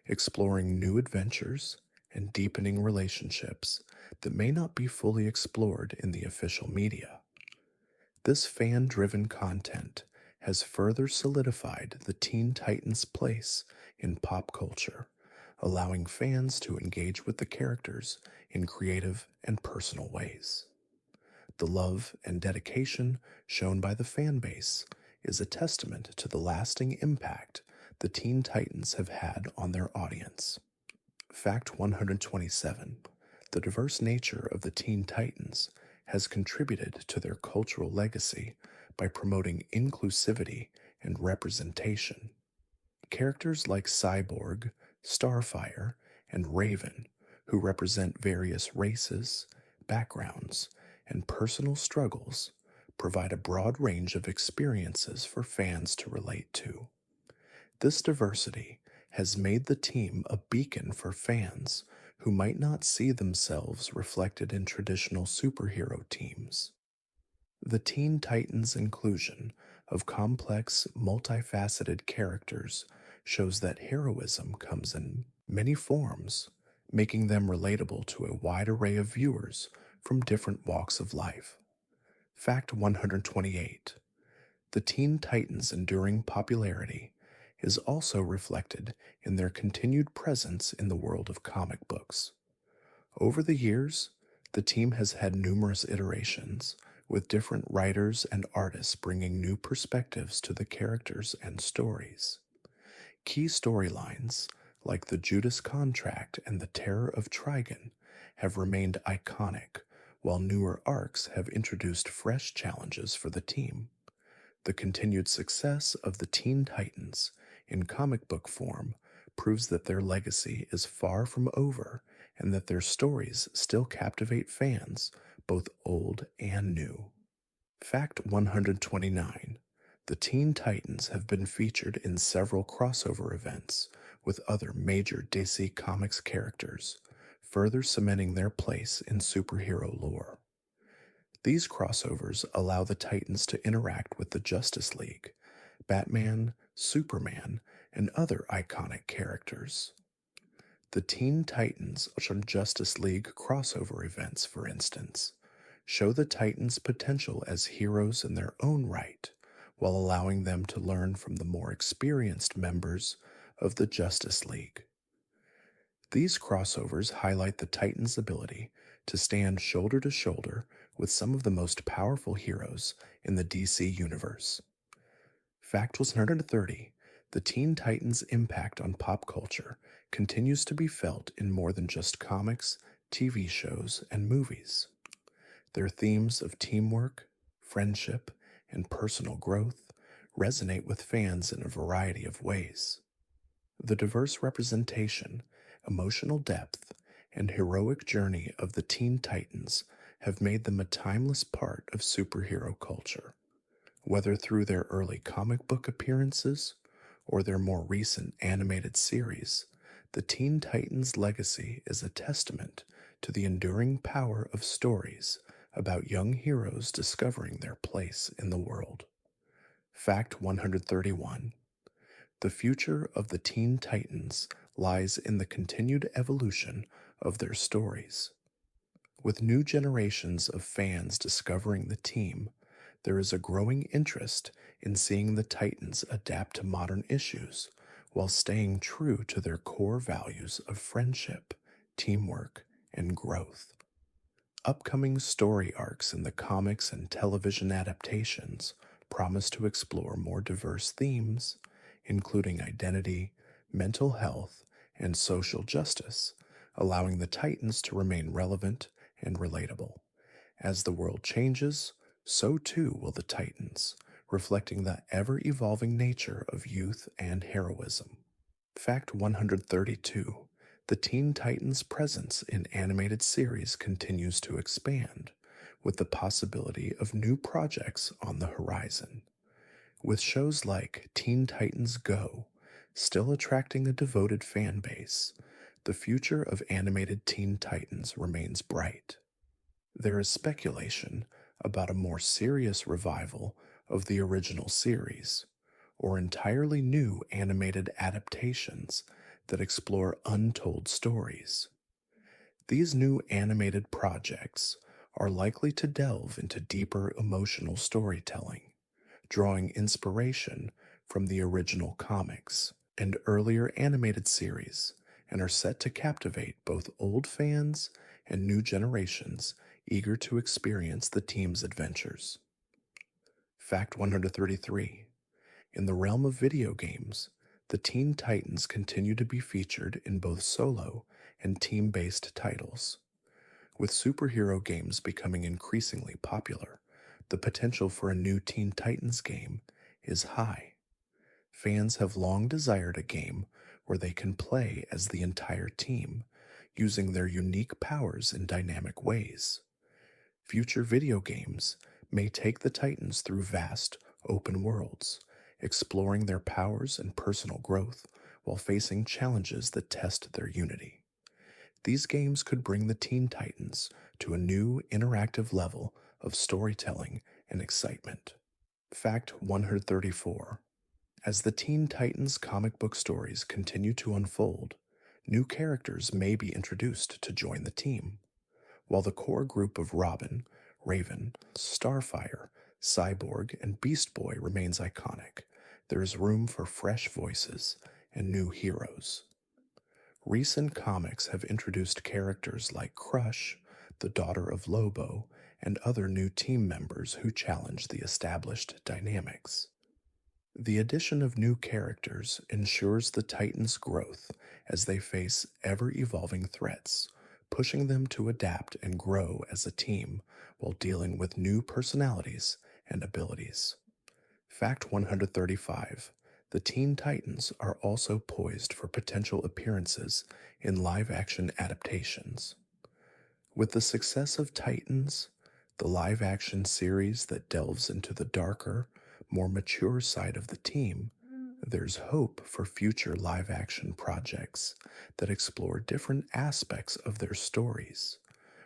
exploring new adventures and deepening relationships that may not be fully explored in the official media. This fan driven content has further solidified the Teen Titans' place in pop culture, allowing fans to engage with the characters in creative and personal ways. The love and dedication shown by the fan base is a testament to the lasting impact the Teen Titans have had on their audience. Fact 127: the diverse nature of the Teen Titans has contributed to their cultural legacy by promoting inclusivity and representation. Characters like Cyborg, Starfire, and Raven, who represent various races, backgrounds, and personal struggles, provide a broad range of experiences for fans to relate to. This diversity has made the team a beacon for fans who might not see themselves reflected in traditional superhero teams. The Teen Titans' inclusion of complex, multifaceted characters shows that heroism comes in many forms, making them relatable to a wide array of viewers from different walks of life. Fact 128: the Teen Titans' enduring popularity is also reflected in their continued presence in the world of comic books. Over the years, the team has had numerous iterations, with different writers and artists bringing new perspectives to the characters and stories. Key storylines, like the Judas Contract and the Terror of Trigon, have remained iconic, while newer arcs have introduced fresh challenges for the team. The continued success of the Teen Titans in comic book form proves that their legacy is far from over and that their stories still captivate fans, both old and new. Fact 129: the Teen Titans have been featured in several crossover events with other major DC Comics characters, further cementing their place in superhero lore. These crossovers allow the Titans to interact with the Justice League, Batman, Superman, and other iconic characters. The Teen Titans on Justice League crossover events, for instance, show the Titans' potential as heroes in their own right, while allowing them to learn from the more experienced members of the Justice League. These crossovers highlight the Titans' ability to stand shoulder to shoulder with some of the most powerful heroes in the DC universe. Fact 130. The Teen Titans' impact on pop culture continues to be felt in more than just comics, TV shows, and movies. Their themes of teamwork, friendship, and personal growth resonate with fans in a variety of ways. The diverse representation, emotional depth, and heroic journey of the Teen Titans have made them a timeless part of superhero culture. Whether through their early comic book appearances or their more recent animated series, the Teen Titans' legacy is a testament to the enduring power of stories about young heroes discovering their place in the world. Fact 131. The future of the Teen Titans lies in the continued evolution of their stories. With new generations of fans discovering the team, there is a growing interest in seeing the Titans adapt to modern issues while staying true to their core values of friendship, teamwork, and growth. Upcoming story arcs in the comics and television adaptations promise to explore more diverse themes, including identity, mental health, and social justice, allowing the Titans to remain relevant and relatable. As the world changes, so too will the Titans, reflecting the ever evolving nature of youth and heroism. Fact 132. The Teen Titans' presence in animated series continues to expand, with the possibility of new projects on the horizon. With shows like Teen Titans Go still attracting a devoted fan base, the future of animated Teen Titans remains bright. There is speculation about a more serious revival of the original series, or entirely new animated adaptations that explore untold stories. These new animated projects are likely to delve into deeper emotional storytelling, drawing inspiration from the original comics and earlier animated series, and are set to captivate both old fans and new generations eager to experience the team's adventures. Fact 133. In the realm of video games, the Teen Titans continue to be featured in both solo and team-based titles. With superhero games becoming increasingly popular, the potential for a new Teen Titans game is high. Fans have long desired a game where they can play as the entire team, using their unique powers in dynamic ways. Future video games may take the Titans through vast, open worlds, exploring their powers and personal growth while facing challenges that test their unity. These games could bring the Teen Titans to a new interactive level of storytelling and excitement. Fact 134. As the Teen Titans comic book stories continue to unfold, new characters may be introduced to join the team. While the core group of Robin, Raven, Starfire, Cyborg, and Beast Boy remains iconic, there is room for fresh voices and new heroes. Recent comics have introduced characters like Crush, the daughter of Lobo, and other new team members who challenge the established dynamics. The addition of new characters ensures the Titans' growth as they face ever-evolving threats, pushing them to adapt and grow as a team while dealing with new personalities and abilities. Fact 135. The Teen Titans are also poised for potential appearances in live-action adaptations. With the success of Titans, the live-action series that delves into the darker, more mature side of the team, there's hope for future live-action projects that explore different aspects of their stories.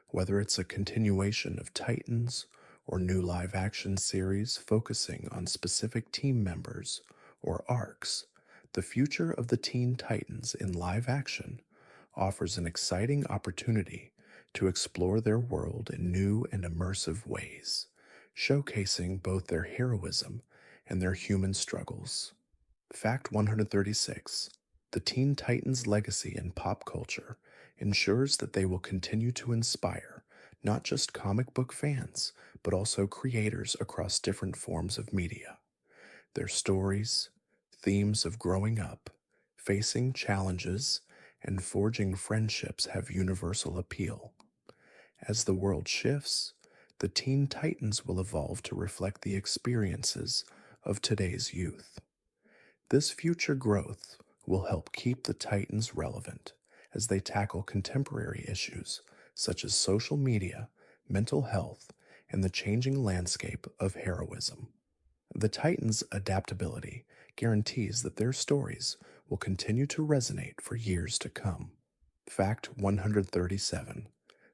Whether it's a continuation of Titans or new live-action series focusing on specific team members or arcs, the future of the Teen Titans in live action offers an exciting opportunity to explore their world in new and immersive ways, showcasing both their heroism and their human struggles. Fact 136: the Teen Titans' legacy in pop culture ensures that they will continue to inspire not just comic book fans, but also creators across different forms of media. Their stories, themes of growing up, facing challenges, and forging friendships have universal appeal. As the world shifts, the Teen Titans will evolve to reflect the experiences of today's youth. This future growth will help keep the Titans relevant as they tackle contemporary issues such as social media, mental health, and the changing landscape of heroism. The Titans' adaptability guarantees that their stories will continue to resonate for years to come. Fact 137: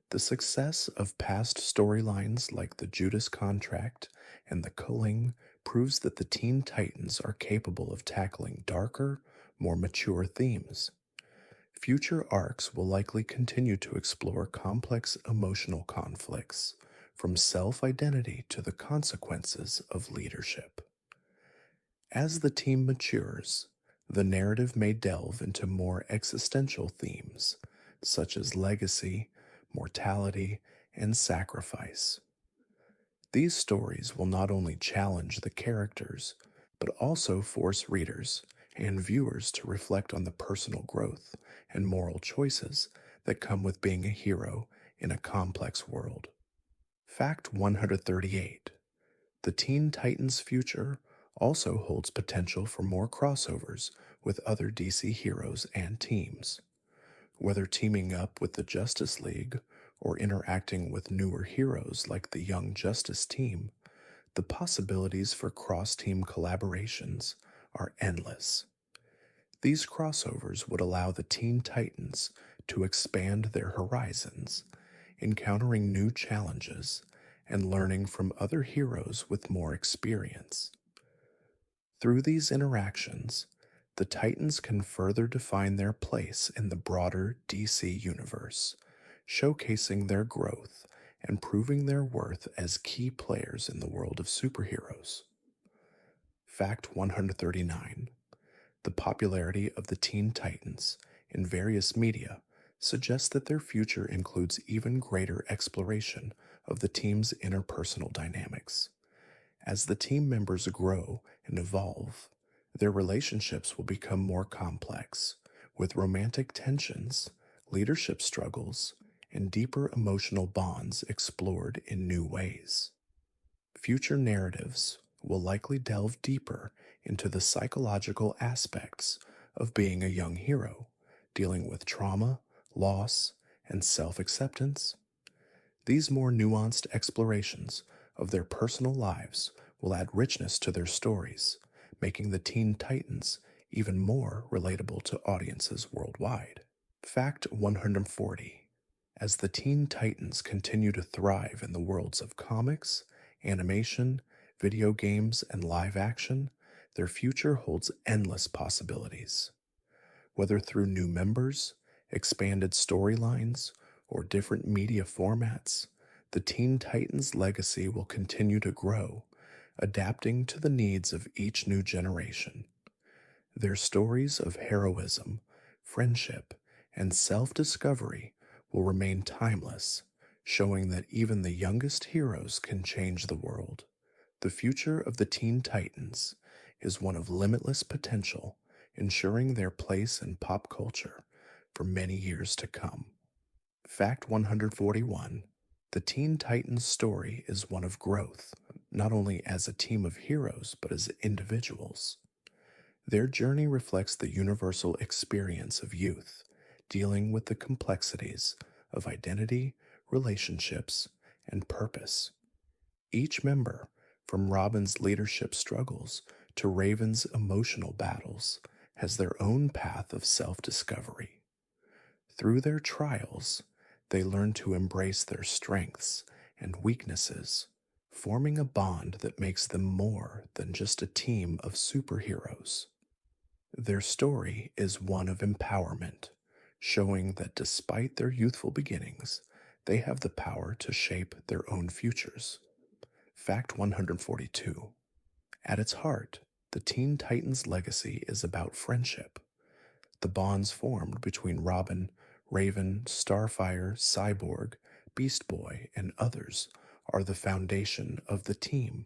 the success of past storylines like the Judas Contract and the Culling proves that the Teen Titans are capable of tackling darker, more mature themes. Future arcs will likely continue to explore complex emotional conflicts, from self identity to the consequences of leadership. As the team matures, the narrative may delve into more existential themes, such as legacy, mortality, and sacrifice. These stories will not only challenge the characters, but also force readers and viewers to reflect on the personal growth and moral choices that come with being a hero in a complex world. Fact 138: the Teen Titans' future also holds potential for more crossovers with other DC heroes and teams. Whether teaming up with the Justice League or interacting with newer heroes like the Young Justice team, the possibilities for cross team collaborations are endless. These crossovers would allow the Teen Titans to expand their horizons, encountering new challenges and learning from other heroes with more experience. Through these interactions, the Titans can further define their place in the broader DC universe, showcasing their growth and proving their worth as key players in the world of superheroes. Fact 139: the popularity of the Teen Titans in various media suggests that their future includes even greater exploration of the team's interpersonal dynamics. As the team members grow and evolve, their relationships will become more complex, with romantic tensions, leadership struggles, and deeper emotional bonds explored in new ways. Future narratives will likely delve deeper into the psychological aspects of being a young hero, dealing with trauma, loss, and self acceptance. These more nuanced explorations of their personal lives will add richness to their stories, making the Teen Titans even more relatable to audiences worldwide. Fact 140: as the Teen Titans continue to thrive in the worlds of comics, animation, video games, and live action, their future holds endless possibilities. Whether through new members, expanded storylines, or different media formats, the Teen Titans' legacy will continue to grow, adapting to the needs of each new generation. Their stories of heroism, friendship, and self discovery will remain timeless, showing that even the youngest heroes can change the world. The future of the Teen Titans is one of limitless potential, ensuring their place in pop culture for many years to come. Fact 141: the Teen Titans story is one of growth, not only as a team of heroes, but as individuals. Their journey reflects the universal experience of youth, dealing with the complexities of identity, relationships, and purpose. Each member, from Robin's leadership struggles to Raven's emotional battles, has their own path of self discovery. Through their trials, they learn to embrace their strengths and weaknesses, forming a bond that makes them more than just a team of superheroes. Their story is one of empowerment, showing that despite their youthful beginnings, they have the power to shape their own futures. Fact 142. At its heart, the Teen Titans legacy is about friendship. The bonds formed between Robin, Raven, Starfire, Cyborg, Beast Boy, and others are the foundation of the team.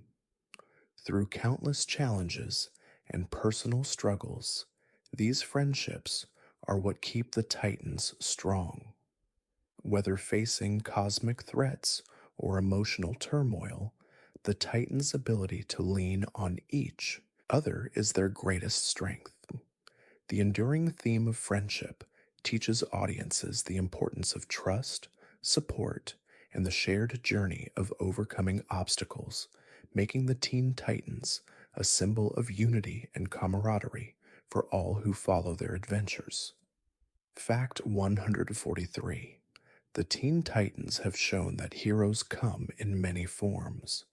Through countless challenges and personal struggles, these friendships are what keep the Titans strong. Whether facing cosmic threats or emotional turmoil, the Titans' ability to lean on each other is their greatest strength. The enduring theme of friendship teaches audiences the importance of trust, support, and the shared journey of overcoming obstacles, making the Teen Titans a symbol of unity and camaraderie for all who follow their adventures. Fact 143. The Teen Titans have shown that heroes come in many forms.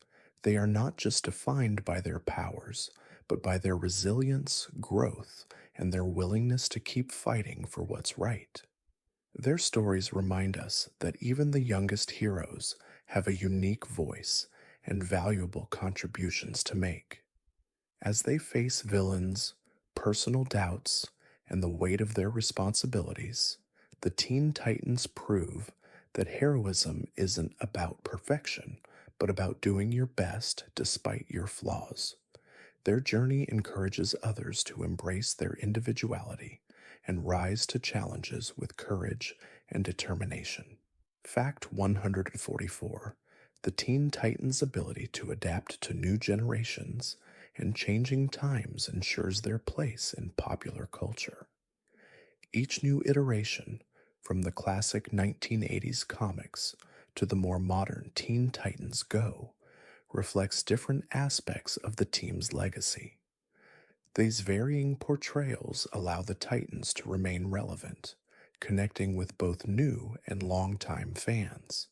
They are not just defined by their powers, but by their resilience, growth, and their willingness to keep fighting for what's right. Their stories remind us that even the youngest heroes have a unique voice and valuable contributions to make. As they face villains, personal doubts, and the weight of their responsibilities, the Teen Titans prove that heroism isn't about perfection, but about doing your best despite your flaws. Their journey encourages others to embrace their individuality and rise to challenges with courage and determination. Fact 144. The Teen Titans' ability to adapt to new generations and changing times ensures their place in popular culture. Each new iteration, from the classic 1980s comics to the more modern Teen Titans Go, reflects different aspects of the team's legacy. These varying portrayals allow the Titans to remain relevant, connecting with both new and longtime fans.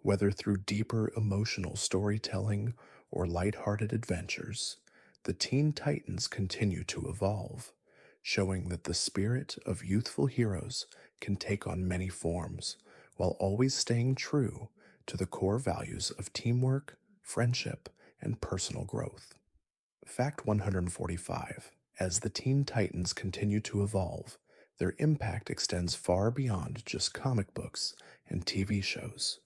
Whether through deeper emotional storytelling or lighthearted adventures, the Teen Titans continue to evolve, showing that the spirit of youthful heroes can take on many forms, while always staying true to the core values of teamwork, friendship, and personal growth. Fact 145. As the Teen Titans continue to evolve, their impact extends far beyond just comic books and TV shows.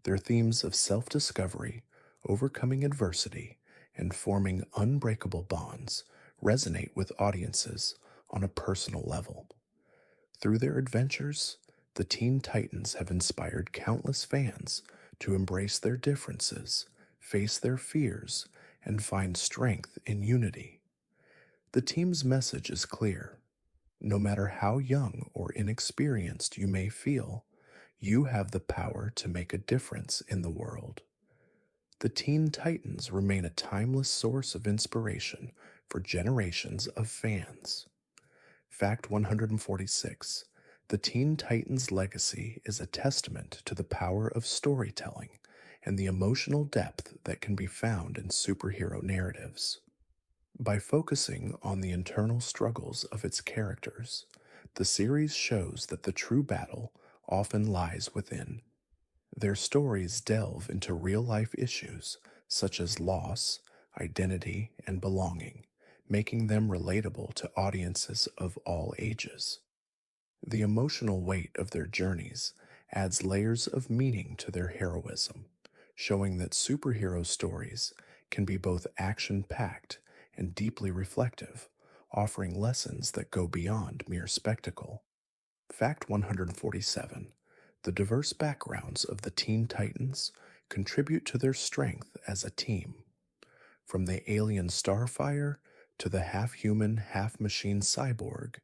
Their themes of self-discovery, overcoming adversity, and forming unbreakable bonds resonate with audiences on a personal level. Through their adventures, the Teen Titans have inspired countless fans to embrace their differences, face their fears, and find strength in unity. The team's message is clear. No matter how young or inexperienced you may feel, you have the power to make a difference in the world. The Teen Titans remain a timeless source of inspiration for generations of fans. Fact 146. The Teen Titans' legacy is a testament to the power of storytelling and the emotional depth that can be found in superhero narratives. By focusing on the internal struggles of its characters, the series shows that the true battle often lies within. Their stories delve into real-life issues such as loss, identity, and belonging, making them relatable to audiences of all ages. The emotional weight of their journeys adds layers of meaning to their heroism, showing that superhero stories can be both action-packed and deeply reflective, offering lessons that go beyond mere spectacle. Fact 147. The diverse backgrounds of the Teen Titans contribute to their strength as a team. From the alien Starfire to the half-human, half-machine Cyborg,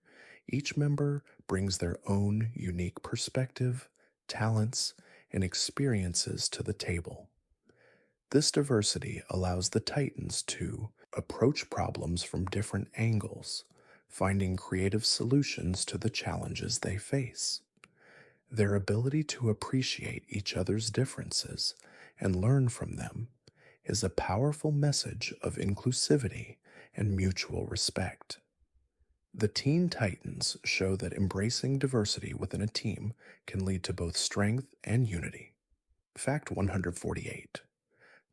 each member brings their own unique perspective, talents, and experiences to the table. This diversity allows the Titans to approach problems from different angles, finding creative solutions to the challenges they face. Their ability to appreciate each other's differences and learn from them is a powerful message of inclusivity and mutual respect. The Teen Titans show that embracing diversity within a team can lead to both strength and unity. Fact 148.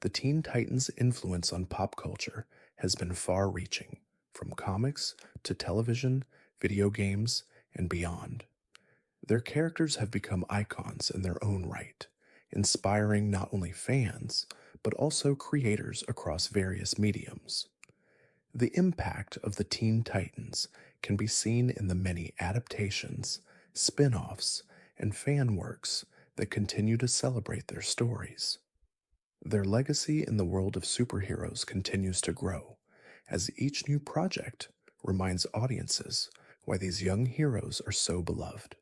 The Teen Titans' influence on pop culture has been far reaching, from comics to television, video games, and beyond. Their characters have become icons in their own right, inspiring not only fans, but also creators across various mediums. The impact of the Teen Titans can be seen in the many adaptations, spin offs, and fan works that continue to celebrate their stories. Their legacy in the world of superheroes continues to grow, as each new project reminds audiences why these young heroes are so beloved.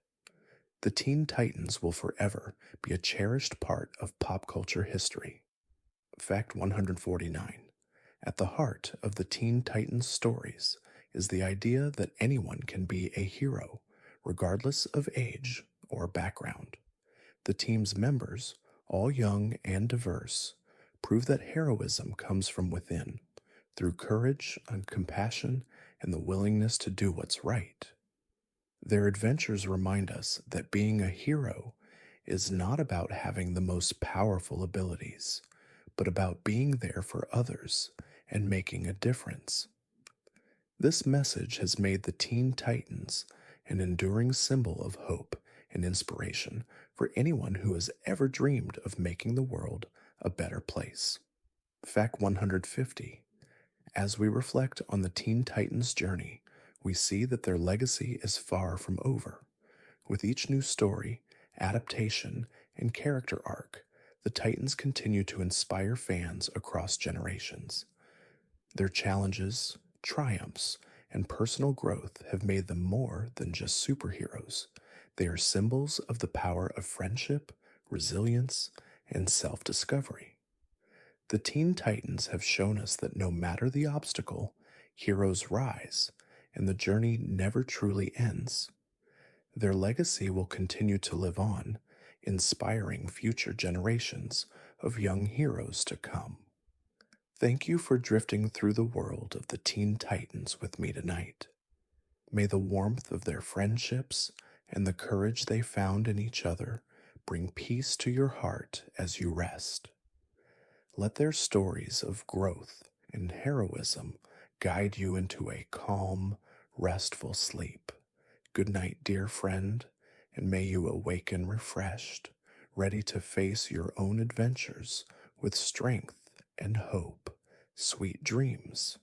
The Teen Titans will forever be a cherished part of pop culture history. Fact 149. At the heart of the Teen Titans stories is the idea that anyone can be a hero, regardless of age or background. The team's members, all young and diverse, prove that heroism comes from within, through courage and compassion and the willingness to do what's right. Their adventures remind us that being a hero is not about having the most powerful abilities, but about being there for others and making a difference. This message has made the Teen Titans an enduring symbol of hope and inspiration for anyone who has ever dreamed of making the world a better place. Fact 150. As we reflect on the Teen Titans' journey, we see that their legacy is far from over. With each new story, adaptation, and character arc, the Titans continue to inspire fans across generations. Their challenges, triumphs, and personal growth have made them more than just superheroes. They are symbols of the power of friendship, resilience, and self discovery. The Teen Titans have shown us that no matter the obstacle, heroes rise, and the journey never truly ends. Their legacy will continue to live on, inspiring future generations of young heroes to come. Thank you for drifting through the world of the Teen Titans with me tonight. May the warmth of their friendships and the courage they found in each other bring peace to your heart as you rest. Let their stories of growth and heroism guide you into a calm, restful sleep. Good night, dear friend, and may you awaken refreshed, ready to face your own adventures with strength and hope. Sweet dreams.